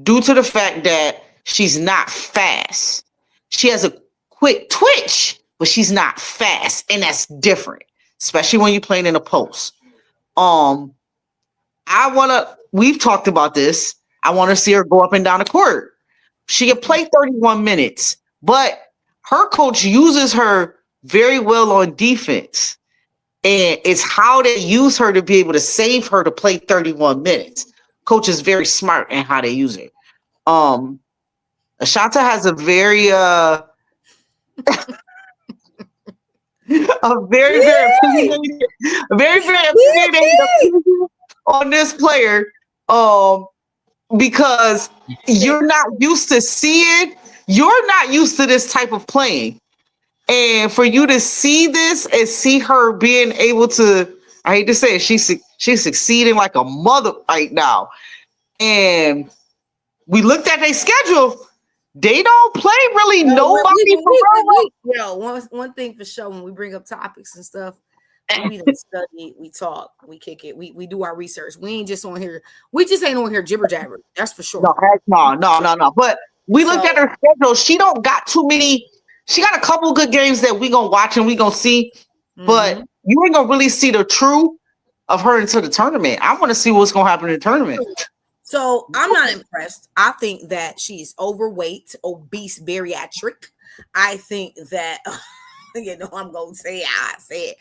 due to the fact that she's not fast. She has a quick twitch, but she's not fast, and that's different, especially when you're playing in a post. We've talked about this. I want to see her go up and down the court. She can play 31 minutes, but her coach uses her very well on defense. And it's how they use her to be able to save her to play 31 minutes. Coach is very smart in how they use it. Ashanta has a very very opinionated on this player. Because you're not used to seeing, you're not used to this type of playing. And for you to see this and see her being able to, I hate to say it, she's succeeding like a mother right now. And we looked at their schedule. They don't play really nobody. One thing for sure, when we bring up topics and stuff, we don't study, we talk, we kick it, we do our research. We ain't just on here. We just ain't on here jibber jabber. That's for sure. No. But we looked at her schedule. She don't got too many. She got a couple good games that we gonna watch and we gonna see, but you ain't gonna really see the true of her until the tournament. I want to see what's gonna happen in the tournament. So I'm not impressed. I think that she's overweight, obese, bariatric. I think that I'm gonna say I said.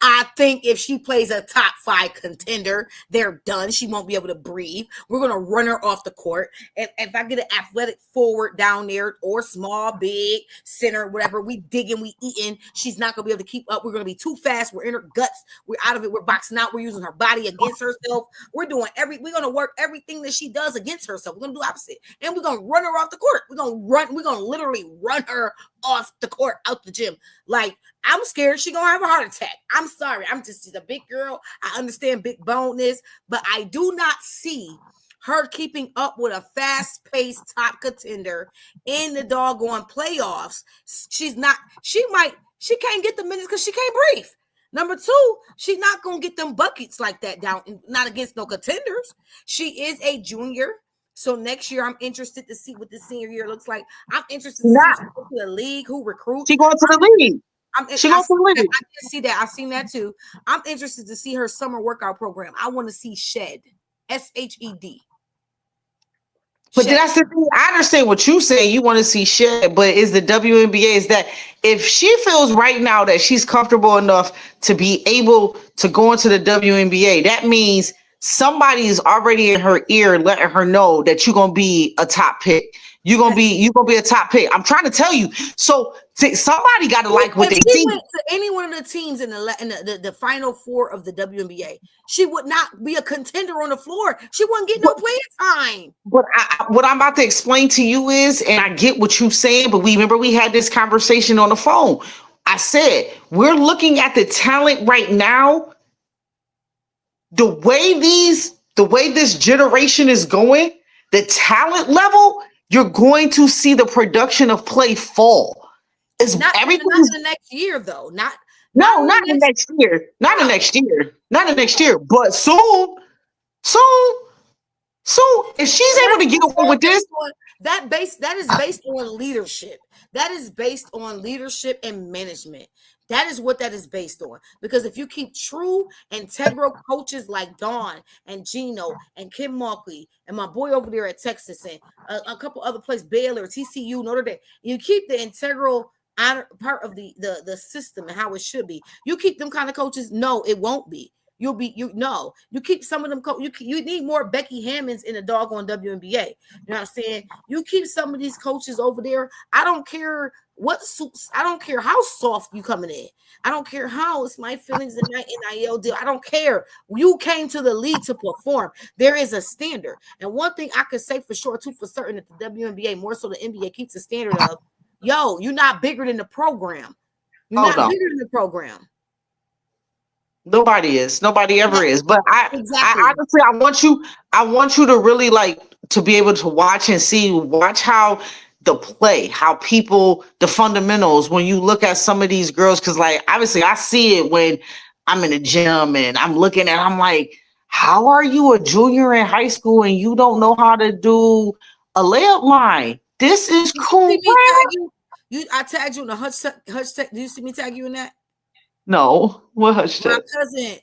I think if she plays a top 5 contender, they're done. She won't be able to breathe. We're gonna run her off the court. And if I get an athletic forward down there, or small, big, center, whatever, we digging, we eating, she's not gonna be able to keep up. We're gonna be too fast. We're in her guts. We're out of it. We're boxing out. We're using her body against herself. We're gonna work everything that she does against herself. We're gonna do opposite, and we're gonna run her off the court. We're gonna literally run her off the court, out the gym. Like, I'm scared she's gonna have a heart attack. I'm sorry. She's a big girl. I understand big boneness, but I do not see her keeping up with a fast-paced top contender in the doggone playoffs. She can't get the minutes because she can't breathe. Number 2, she's not gonna get them buckets like that down, not against no contenders. She is a junior. So next year, I'm interested to see what the senior year looks like. I'm interested to see the league, who recruits. She going to the league. I did see that. I've seen that too. I'm interested to see her summer workout program. I want to see Shed, SHED. But that's the thing. I understand what you say. You want to see Shed, but is the WNBA is that if she feels right now that she's comfortable enough to be able to go into the WNBA, that means somebody is already in her ear letting her know that you're gonna be a top pick. You're gonna be a top pick. I'm trying to tell you. So somebody got to like what they see. Went to any one of the teams in the final 4 of the WNBA, she would not be a contender on the floor. She wouldn't get no playing time. But what I'm about to explain to you is, and I get what you're saying, but we had this conversation on the phone. I said we're looking at the talent right now. The way this generation is going, the talent level, you're going to see the production of play fall. Not the next year, though. Not the next year. Not the next year. But soon. If she's able to get away with this, that is based on leadership. That is based on leadership and management. That is what that is based on. Because if you keep true, integral coaches like Dawn and Gino and Kim Markley and my boy over there at Texas and a couple other places, Baylor, TCU, Notre Dame, you keep the integral honor part of the system and how it should be. You keep them kind of coaches. No, it won't be. You keep some of them. You need more Becky Hammonds in the doggone WNBA. You know what I'm saying? You keep some of these coaches over there. I don't care what suits. I don't care how soft you coming in. I don't care how it's my feelings in my NIL deal. I don't care. You came to the league to perform. There is a standard. And one thing I could say for sure, too, for certain, that the WNBA, more so the NBA, keeps the standard of, yo, you're not bigger than the program. You're not bigger than the program. Nobody is. Nobody ever is. But I honestly, I want you to really like to be able to watch how the play, how people, the fundamentals, when you look at some of these girls, because like obviously I see it when I'm in the gym and I'm looking at, I'm like, how are you a junior in high school and you don't know how to do a layup line? This is cool. I tagged you in the hush tag. Do you see me tag you in that? No, what hush tag? My cousin,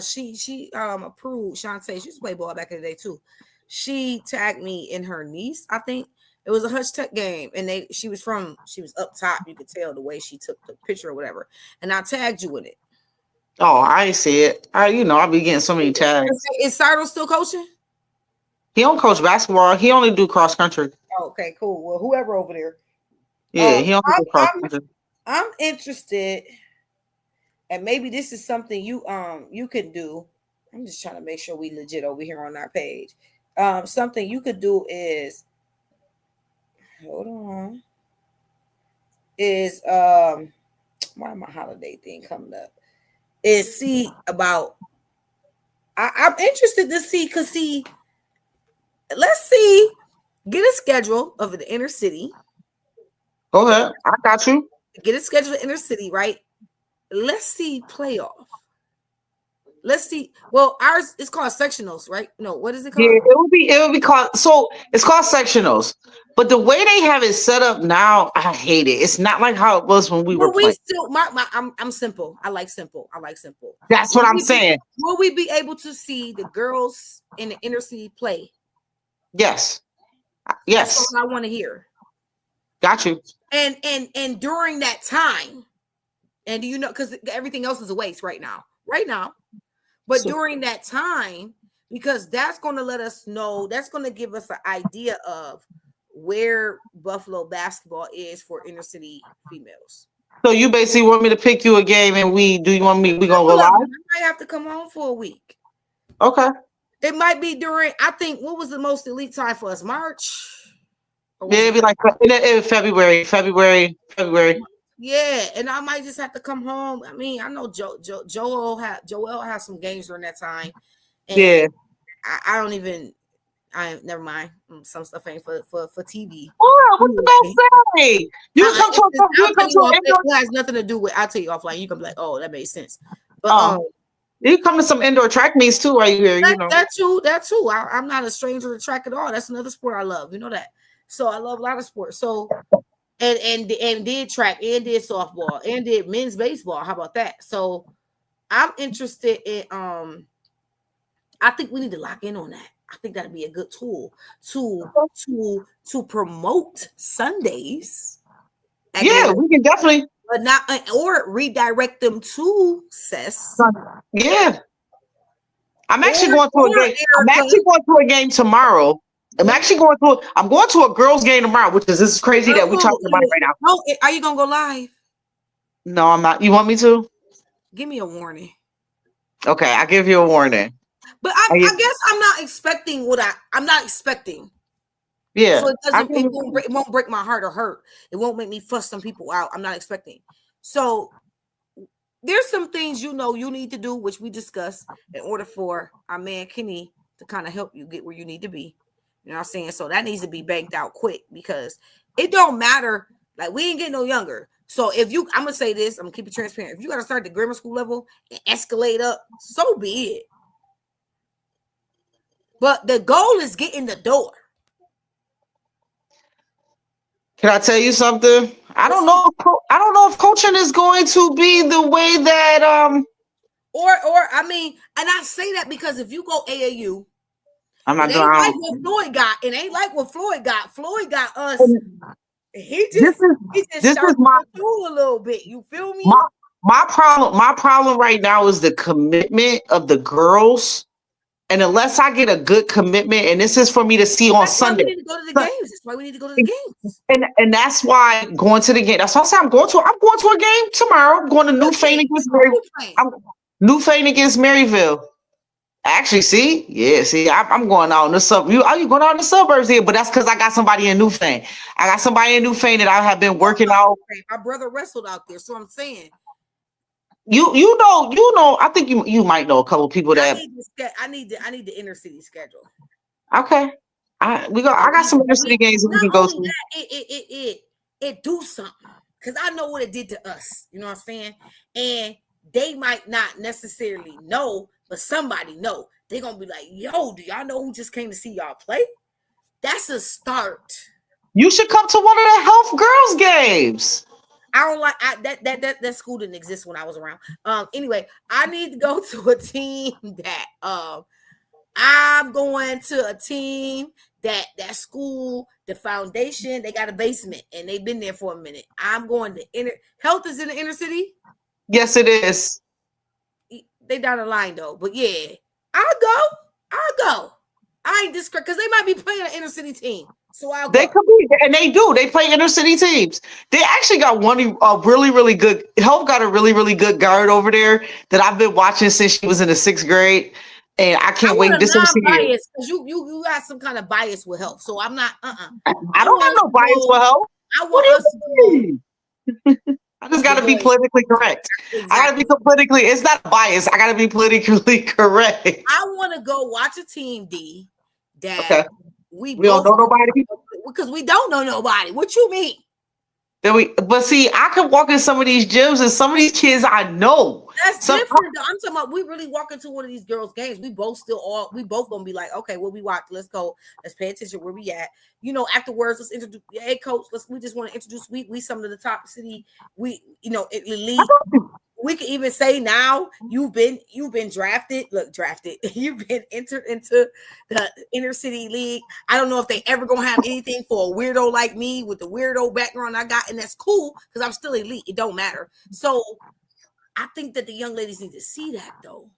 she approved Shantae. She used to play ball back in the day too. She tagged me in her niece. I think it was a hush tech game, and she was up top. You could tell the way she took the picture or whatever. And I tagged you in it. Oh, I see it. I'll be getting so many tags. Is Cyril still coaching? He don't coach basketball. He only do cross country. Oh, okay, cool. Well, whoever over there. Yeah, he only do cross country. I'm interested, and maybe this is something you can do. I'm just trying to make sure we legit over here on our page. Something you could do is, hold on, is why my holiday thing coming up? Is see about. I'm interested to see let's see, get a schedule of the inner city. Go ahead, I got you. Get a schedule of inner city, right? Let's see playoff. Let's see. Well, ours is called sectionals, right? No, what is it called? Yeah, it will be called. So it's called sectionals. But the way they have it set up now, I hate it. It's not like how it was when we were playing. I'm simple. I like simple. That's what I'm saying. Will we be able to see the girls in the inner city play? Yes. That's what I want to hear. Got you. And during that time, and do you know, because everything else is a waste right now. But during that time, because that's going to let us know, that's going to give us an idea of where Buffalo basketball is for inner city females. So you basically want me to pick you a game and we gonna go live? I might have to come home for a week. Okay. It might be during, I think, what was the most elite time for us? March? Yeah, it'd be like in February. Yeah, and I might just have to come home. I mean, I know Joel has some games during that time. And yeah. Never mind. Some stuff ain't for TV. Oh, what you gonna say? You come to it has nothing to do with. I'll tell you offline. You can be like, oh, that makes sense. But you come to some indoor track meets too, right here. That too. I'm not a stranger to track at all. That's another sport I love. You know that. So I love a lot of sports. So and did track and did softball and did men's baseball. How about that? So I'm interested in I think we need to lock in on that. I think that'd be a good tool to promote Sundays. Yeah, we can definitely, but not or redirect them to CES. Yeah, I'm actually going to a game tomorrow. I'm going to a girls' game tomorrow, this is crazy that we're talking about it right now. Oh, are you gonna go live? No, I'm not. You want me to? Give me a warning. Okay, I'll give you a warning. But I guess I'm not expecting I'm not expecting. Yeah. So it won't break my heart or hurt. It won't make me fuss some people out. I'm not expecting. So there's some things you need to do, which we discussed, in order for our man Kenny to kind of help you get where you need to be. You know what I'm saying? So that needs to be banked out quick, because it don't matter. Like, we ain't getting no younger. So I'm gonna say this, I'm gonna keep it transparent. If you gotta start at the grammar school level and escalate up, so be it. But the goal is getting the door. Can I tell you something? I don't know. I don't know if coaching is going to be the way that Or I mean, and I say that because if you go AAU, I'm not it doing. ain't like what Floyd got. It ain't like what Floyd got. Floyd got us. He This just is my a little bit. You feel me? My problem right now is the commitment of the girls. And unless I get a good commitment, and this is for me to see on Sunday. Why we need to go to the games. That's why we need to go to the games. And that's why going to the game. That's why I say I'm going to a game tomorrow. I'm going to Newfane against Newfane against Maryville. Actually, see, I'm going out in the suburbs. Are you going out in the suburbs here? But that's because I got somebody in Newfane. I got somebody in Newfane that I have been working out. My brother wrestled out there, so I'm saying. You know. I think you might know a couple people that I need the inner city schedule. Okay, I got some inner city games that we can go to. It do something because I know what it did to us. You know what I'm saying? And they might not necessarily know, but somebody know. They're gonna be like, "Yo, do y'all know who just came to see y'all play?" That's a start. You should come to one of the Health Girls games. I don't like that school didn't exist when I was around. Anyway, I need to go to a team that I'm going to a team that school, the foundation, they got a basement and they've been there for a minute. I'm going to Health is in the inner city. Yes, it is. They down the line though, but yeah, I'll go. I ain't discredit because they might be playing an inner city team. So they could be, and they do. They play inner city teams. They actually got really good. Health got a really good guard over there that I've been watching since she was in the 6th grade, and I can't wait to see it. Because you got some kind of bias with Health, so I'm not. I don't have no bias with Health. I want us to. I just got to be politically correct. Exactly. I got to be politically. It's not bias. I got to be politically correct. I want to go watch a team D that. Okay. We don't know nobody because we don't know nobody. What you mean? But see, I can walk in some of these gyms and some of these kids I know. That's different. Though. I'm talking about we really walk into one of these girls' games. We both gonna be like, okay, what we watch? Let's go. Let's pay attention where we at. You know, afterwards, let's introduce. Hey, coach, we just want to introduce. We some of the top city. We elite. We can even say now you've been drafted. Look, drafted. You've been entered into the inner city league. I don't know if they ever gonna have anything for a weirdo like me with the weirdo background I got, and that's cool because I'm still elite. It don't matter. So I think that the young ladies need to see that though.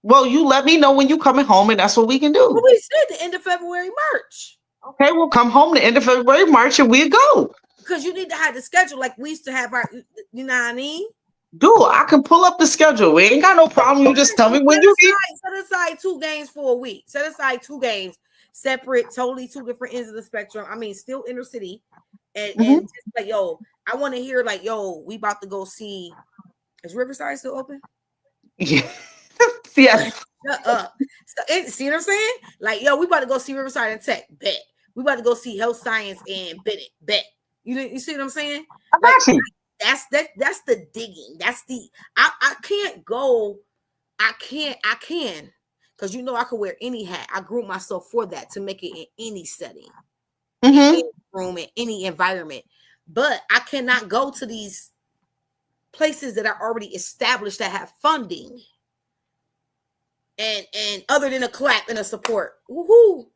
Well, you let me know when you coming home, and that's what we can do. Well, we said the end of February, March. Okay, we'll come home the end of February, March, and we'll go. Because you need to have the schedule like we used to have our. You know what I mean? Dude, I can pull up the schedule. We ain't got no problem. You just tell me when you get. Set aside 2 games for a week. Set aside 2 games, separate, totally 2 different ends of the spectrum. I mean, still inner city, and just like yo, I want to hear like yo, we about to go see. Is Riverside still open? Yeah. Yes. Shut up. See what I'm saying? Like yo, we about to go see Riverside and Tech. Bet. We about to go see Health Science and Bennett. Bet. You see what I'm saying? That's the digging. That's the I can't go. I can because I can wear any hat. I grew myself for that to make it in any setting, any room, in any environment. But I cannot go to these places that are already established that have funding and other than a clap and a support, woohoo,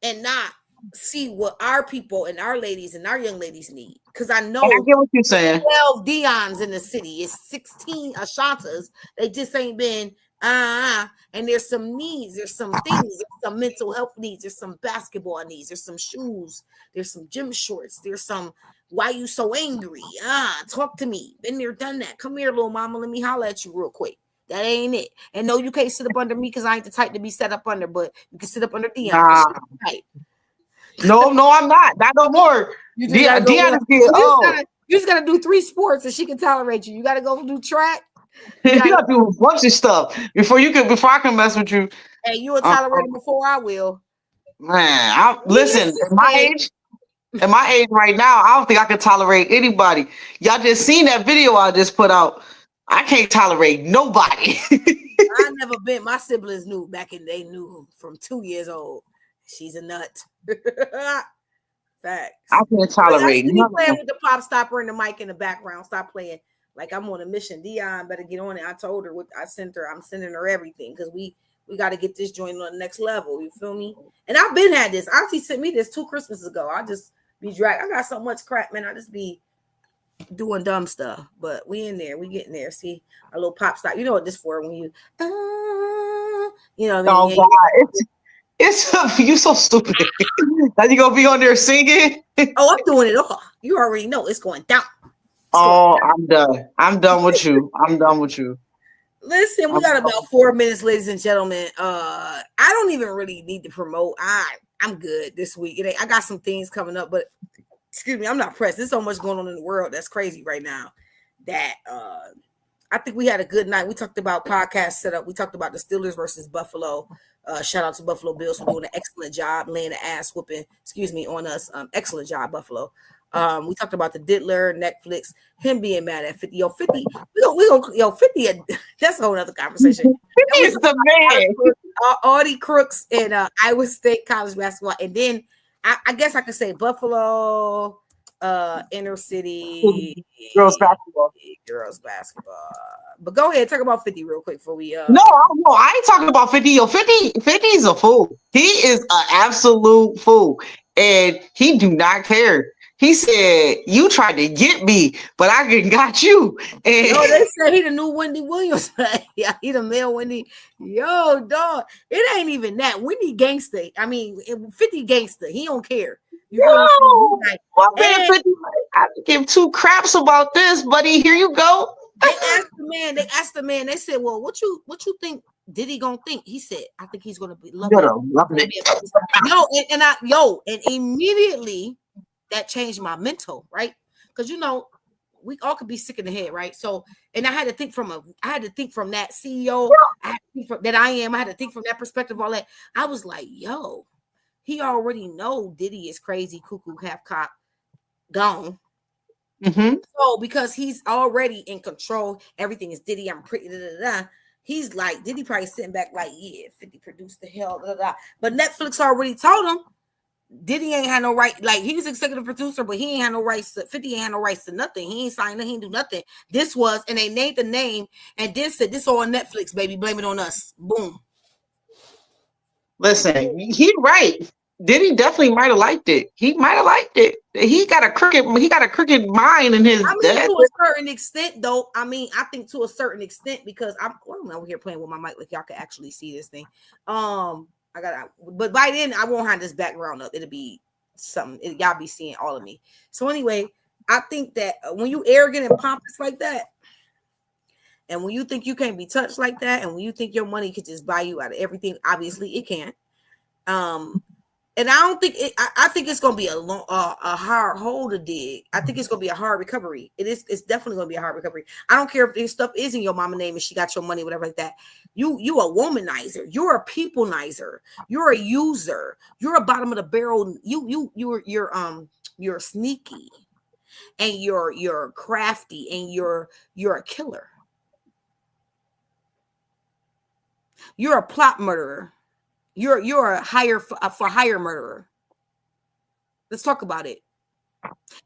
and not see what our people and our ladies and our young ladies need. Because I know I get what you're saying. 12 Dion's in the city. It's 16 Ashantas. They just ain't been and there's some needs, there's some things, there's some mental health needs, there's some basketball needs, there's some shoes, there's some gym shorts, there's some why you so angry? Talk to me. Been there, done that. Come here, little mama. Let me holler at you real quick. That ain't it. And no, you can't sit up under me because I ain't the type to be set up under, but you can sit up under Dion. Nah. No, I'm not. Not no more. Dion is good. You just gotta do 3 sports and she can tolerate you. You gotta go do track. You gotta do a bunch of stuff before I can mess with you. Hey, you will tolerate it before I will. Man, listen, at my age right now, I don't think I can tolerate anybody. Y'all just seen that video I just put out. I can't tolerate nobody. I never been. My siblings knew back in they knew from 2 years old. She's a nut. Facts. I can't tolerate You playing with the pop stopper and the mic in the background. Stop playing like I'm on a mission. Dion better get on it. I told her what I sent her. I'm sending her everything because we got to get this joint on the next level. You feel me? And I've been had this. Auntie sent me this 2 Christmases ago. I just be dragged. I got so much crap, man. I just be doing dumb stuff. But we in there. We getting there. See a little pop stop. You know what this for? When you, you know what I mean? Oh God, it's you so stupid. Now you gonna be on there singing? Oh, I'm doing it all. You already know it's going down. I'm done. I'm done with you. I'm done with you. Listen, we got about 4 minutes, ladies and gentlemen. I don't even really need to promote. I'm good this week. I got some things coming up, but excuse me, I'm not pressed. There's so much going on in the world that's crazy right now that I think we had a good night. We talked about podcast setup. We talked about the Steelers versus Buffalo. Shout out to Buffalo Bills for doing an excellent job, laying the ass whooping, on us. Excellent job, Buffalo. We talked about the Diddler, Netflix, him being mad at 50. 50, we 50, that's a whole other conversation. 50 is the man. Audie Crooks and Iowa State college basketball. And then I guess I could say Buffalo, inner city girls basketball. But go ahead, talk about 50 real quick before we No, I ain't talking about 50. 50 is a fool. He is an absolute fool, and he do not care. He said, "You tried to get me, but I got you." And they said he the new Wendy Williams. Yeah, he the male Wendy. Yo, dog, it ain't even that. Wendy gangster. I mean, 50 gangster. He don't care. You know what I'm saying? 50, I don't give 2 craps about this, buddy. Here you go. They asked the man. They said, "Well, what you think Diddy gonna think?" He said, "I think he's gonna be loving it." And immediately that changed my mental, right? Because we all could be sick in the head, right? So, and I had to think from that CEO that I am. I had to think from that perspective. All that I was like, "Yo, he already know Diddy is crazy, cuckoo, half cock, gone." Mm-hmm. So because he's already in control, everything is Diddy. I'm pretty. He's like Diddy probably sitting back like, yeah, 50 produced the hell. But Netflix already told him Diddy ain't had no right. Like he was executive producer, but he ain't had no rights. 50 ain't had no rights to nothing. He ain't signed. He ain't do nothing. This was, and they named the name and then said this all on Netflix, baby. Blame it on us. Boom. Listen, he right. Diddy definitely might have liked it. He might have liked it. He got a crooked mind in his to a certain extent, though. I mean, I think to a certain extent because I'm over here playing with my mic like y'all can actually see this thing. But by then I won't have this background up. It'll be something. Y'all be seeing all of me. So anyway, I think that when you arrogant and pompous like that, and when you think you can't be touched like that, and when you think your money could just buy you out of everything, obviously it can't. And I don't think I think it's gonna be a hard hole to dig. I think it's gonna be a hard recovery. It's definitely gonna be a hard recovery. I don't care if this stuff is in your mama name and she got your money, whatever like that. You a womanizer. You're a peopleizer. You're a user. You're a bottom of the barrel. You're sneaky, and you're crafty, and you're a killer. You're a plot murderer. You're a for hire murderer. Let's talk about it.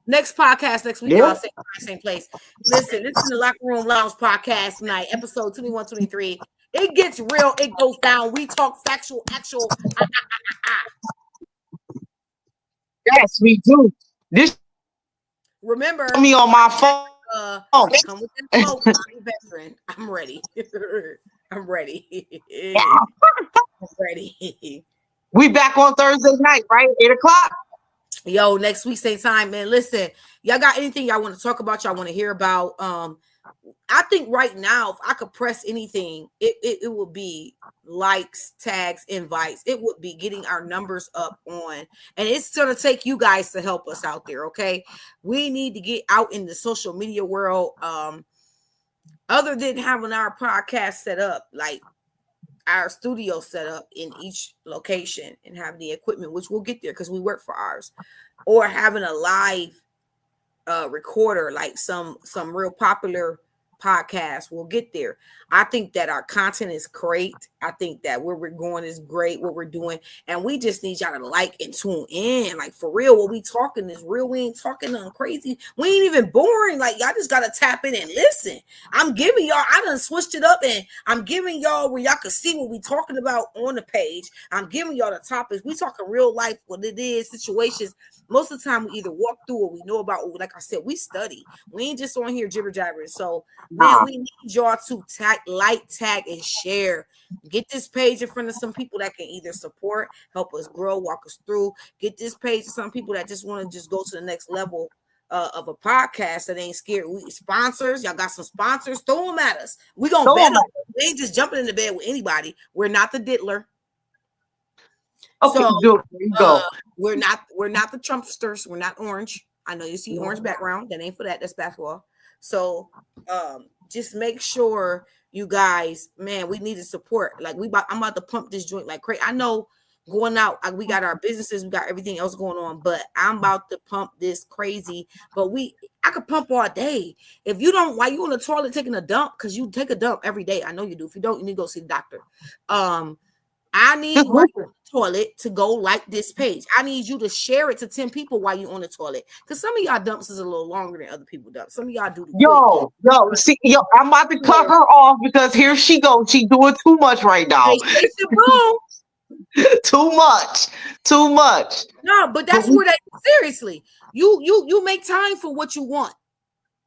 Next podcast next week, y'all. Same place. Listen, this is the Locker Room Lounge podcast tonight, episode 2123. It gets real. It goes down. We talk factual, actual. Yes, we do. Remember me on my phone. Come with that phone. I'm a veteran. I'm ready. I'm ready. I'm ready. We back on Thursday night, right? 8:00. Yo, next week, same time, man. Listen, y'all got anything y'all want to talk about? Y'all want to hear about? I think right now, if I could press anything, it would be likes, tags, invites. It would be getting our numbers up on, and it's gonna take you guys to help us out there. Okay, we need to get out in the social media world. Other than having our podcast set up, like our studio set up in each location and have the equipment, which we'll get there because we work for ours, or having a live recorder like some real popular podcast. We'll get there. I think that our content is great. I think that where we're going is great, what we're doing. And we just need y'all to like and tune in. Like, for real, what we talking is real. We ain't talking nothing crazy. We ain't even boring. Like, y'all just got to tap in and listen. I'm giving y'all, I done switched it up, and I'm giving y'all where y'all can see what we talking about on the page. I'm giving y'all the topics. We talking real life, what it is, situations. Most of the time, we either walk through or we know about. Like I said, we study. We ain't just on here jibber jabbering. So, man, we need y'all to tag, and share. Get this page in front of some people that can either support, help us grow, walk us through. Get this page to some people that just want to just go to the next level of a podcast that ain't scared. We sponsors, y'all got some sponsors, throw them at us. We gonna vet them. We ain't just jumping in the bed with anybody. We're not the diddler. Okay, so, we're not the Trumpsters. We're not orange. I know you see orange background. That ain't for that. That's basketball. So just make sure you guys, man, we need to support. Like I'm about to pump this joint like crazy. I know going out, we got our businesses, we got everything else going on, but I'm about to pump this crazy. But I could pump all day. If you don't, while you on the toilet taking a dump, because you take a dump every day. I know you do. If you don't, you need to go see the doctor. I need you on the toilet to go like this page. I need you to share it to 10 people while you're on the toilet. Because some of y'all dumps is a little longer than other people dumps. Some of y'all do the see, I'm about to cut her off because here she goes. She doing too much right now. Too much. No, but that's where seriously. You make time for what you want.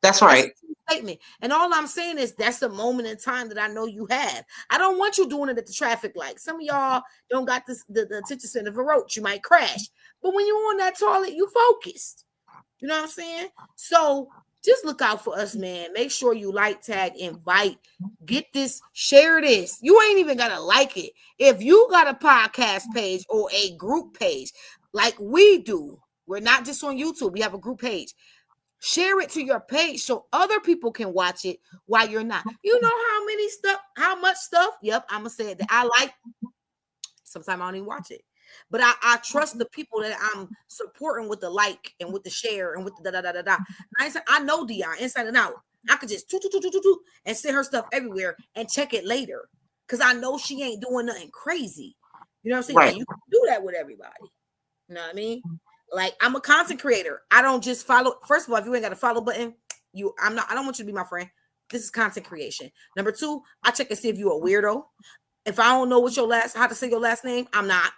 That's right. That's statement. And all I'm saying is that's the moment in time that I know you have. I don't want you doing it at the traffic light. Some of y'all don't got the attention center for roach. You might crash. But when you're on that toilet, you focused. You know what I'm saying? So just look out for us, man. Make sure you like, tag, invite, get this, share this. You ain't even gotta like it. If you got a podcast page or a group page like we do, we're not just on YouTube. We have a group page. Share it to your page so other people can watch it while you're not. You know how much stuff? Yep, I'm gonna say it that I like. Sometimes I don't even watch it, but I trust the people that I'm supporting with the like and with the share and with the da. I know Dion inside and out. I could just and send her stuff everywhere and check it later because I know she ain't doing nothing crazy. You know what I'm saying? Right. You can do that with everybody. You know what I mean? Like, I'm a content creator. I don't just follow. First of all, if you ain't got a follow button, I don't want you to be my friend. This is content creation. Number 2, I check and see if you're a weirdo. If I don't know how to say your last name, I'm not.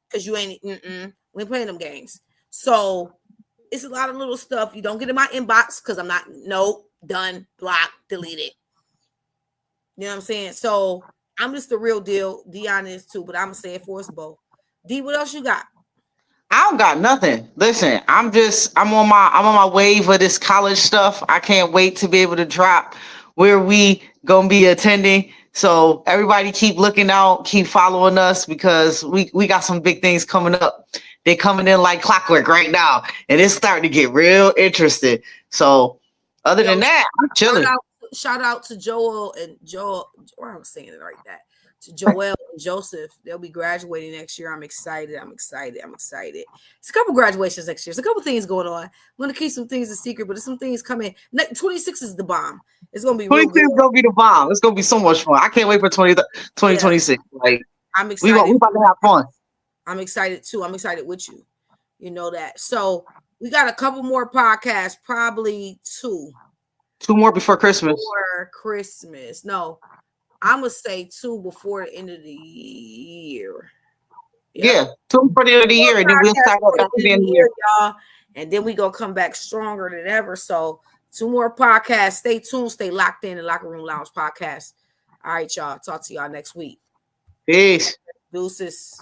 Because you ain't, we ain't playing them games. So it's a lot of little stuff. You don't get in my inbox because I'm not, done, block, delete it. You know what I'm saying? So I'm just the real deal. Dion is too, but I'm going to say it for us both. D, what else you got? I don't got nothing. Listen, I'm on my wave of this college stuff. I can't wait to be able to drop where we gonna be attending. So everybody keep looking out, keep following us because we got some big things coming up. They're coming in like clockwork right now, and it's starting to get real interesting. So other than that, I'm chilling. Shout out to Joel. Why am I saying it like that? To Joel and Joseph. They'll be graduating next year. I'm excited. It's a couple graduations next year. There's a couple things going on. I'm going to keep some things a secret, but there's some things coming. 26 is the bomb. It's going to be 26 is going to be the bomb. It's going to be so much fun. I can't wait for 2026. Yeah. Like, I'm excited. We about to have fun. I'm excited too. I'm excited with you. You know that. So we got a couple more podcasts, probably 2. 2 more before Christmas. Before Christmas. No. I'm gonna say 2 before the end of the year. Yeah, 2 before the end of the year, and then we'll start up after the end of the year, y'all. And then we gonna come back stronger than ever. So 2 more podcasts. Stay tuned. Stay locked in the Locker Room Lounge podcast. All right, y'all. Talk to y'all next week. Peace. Deuces.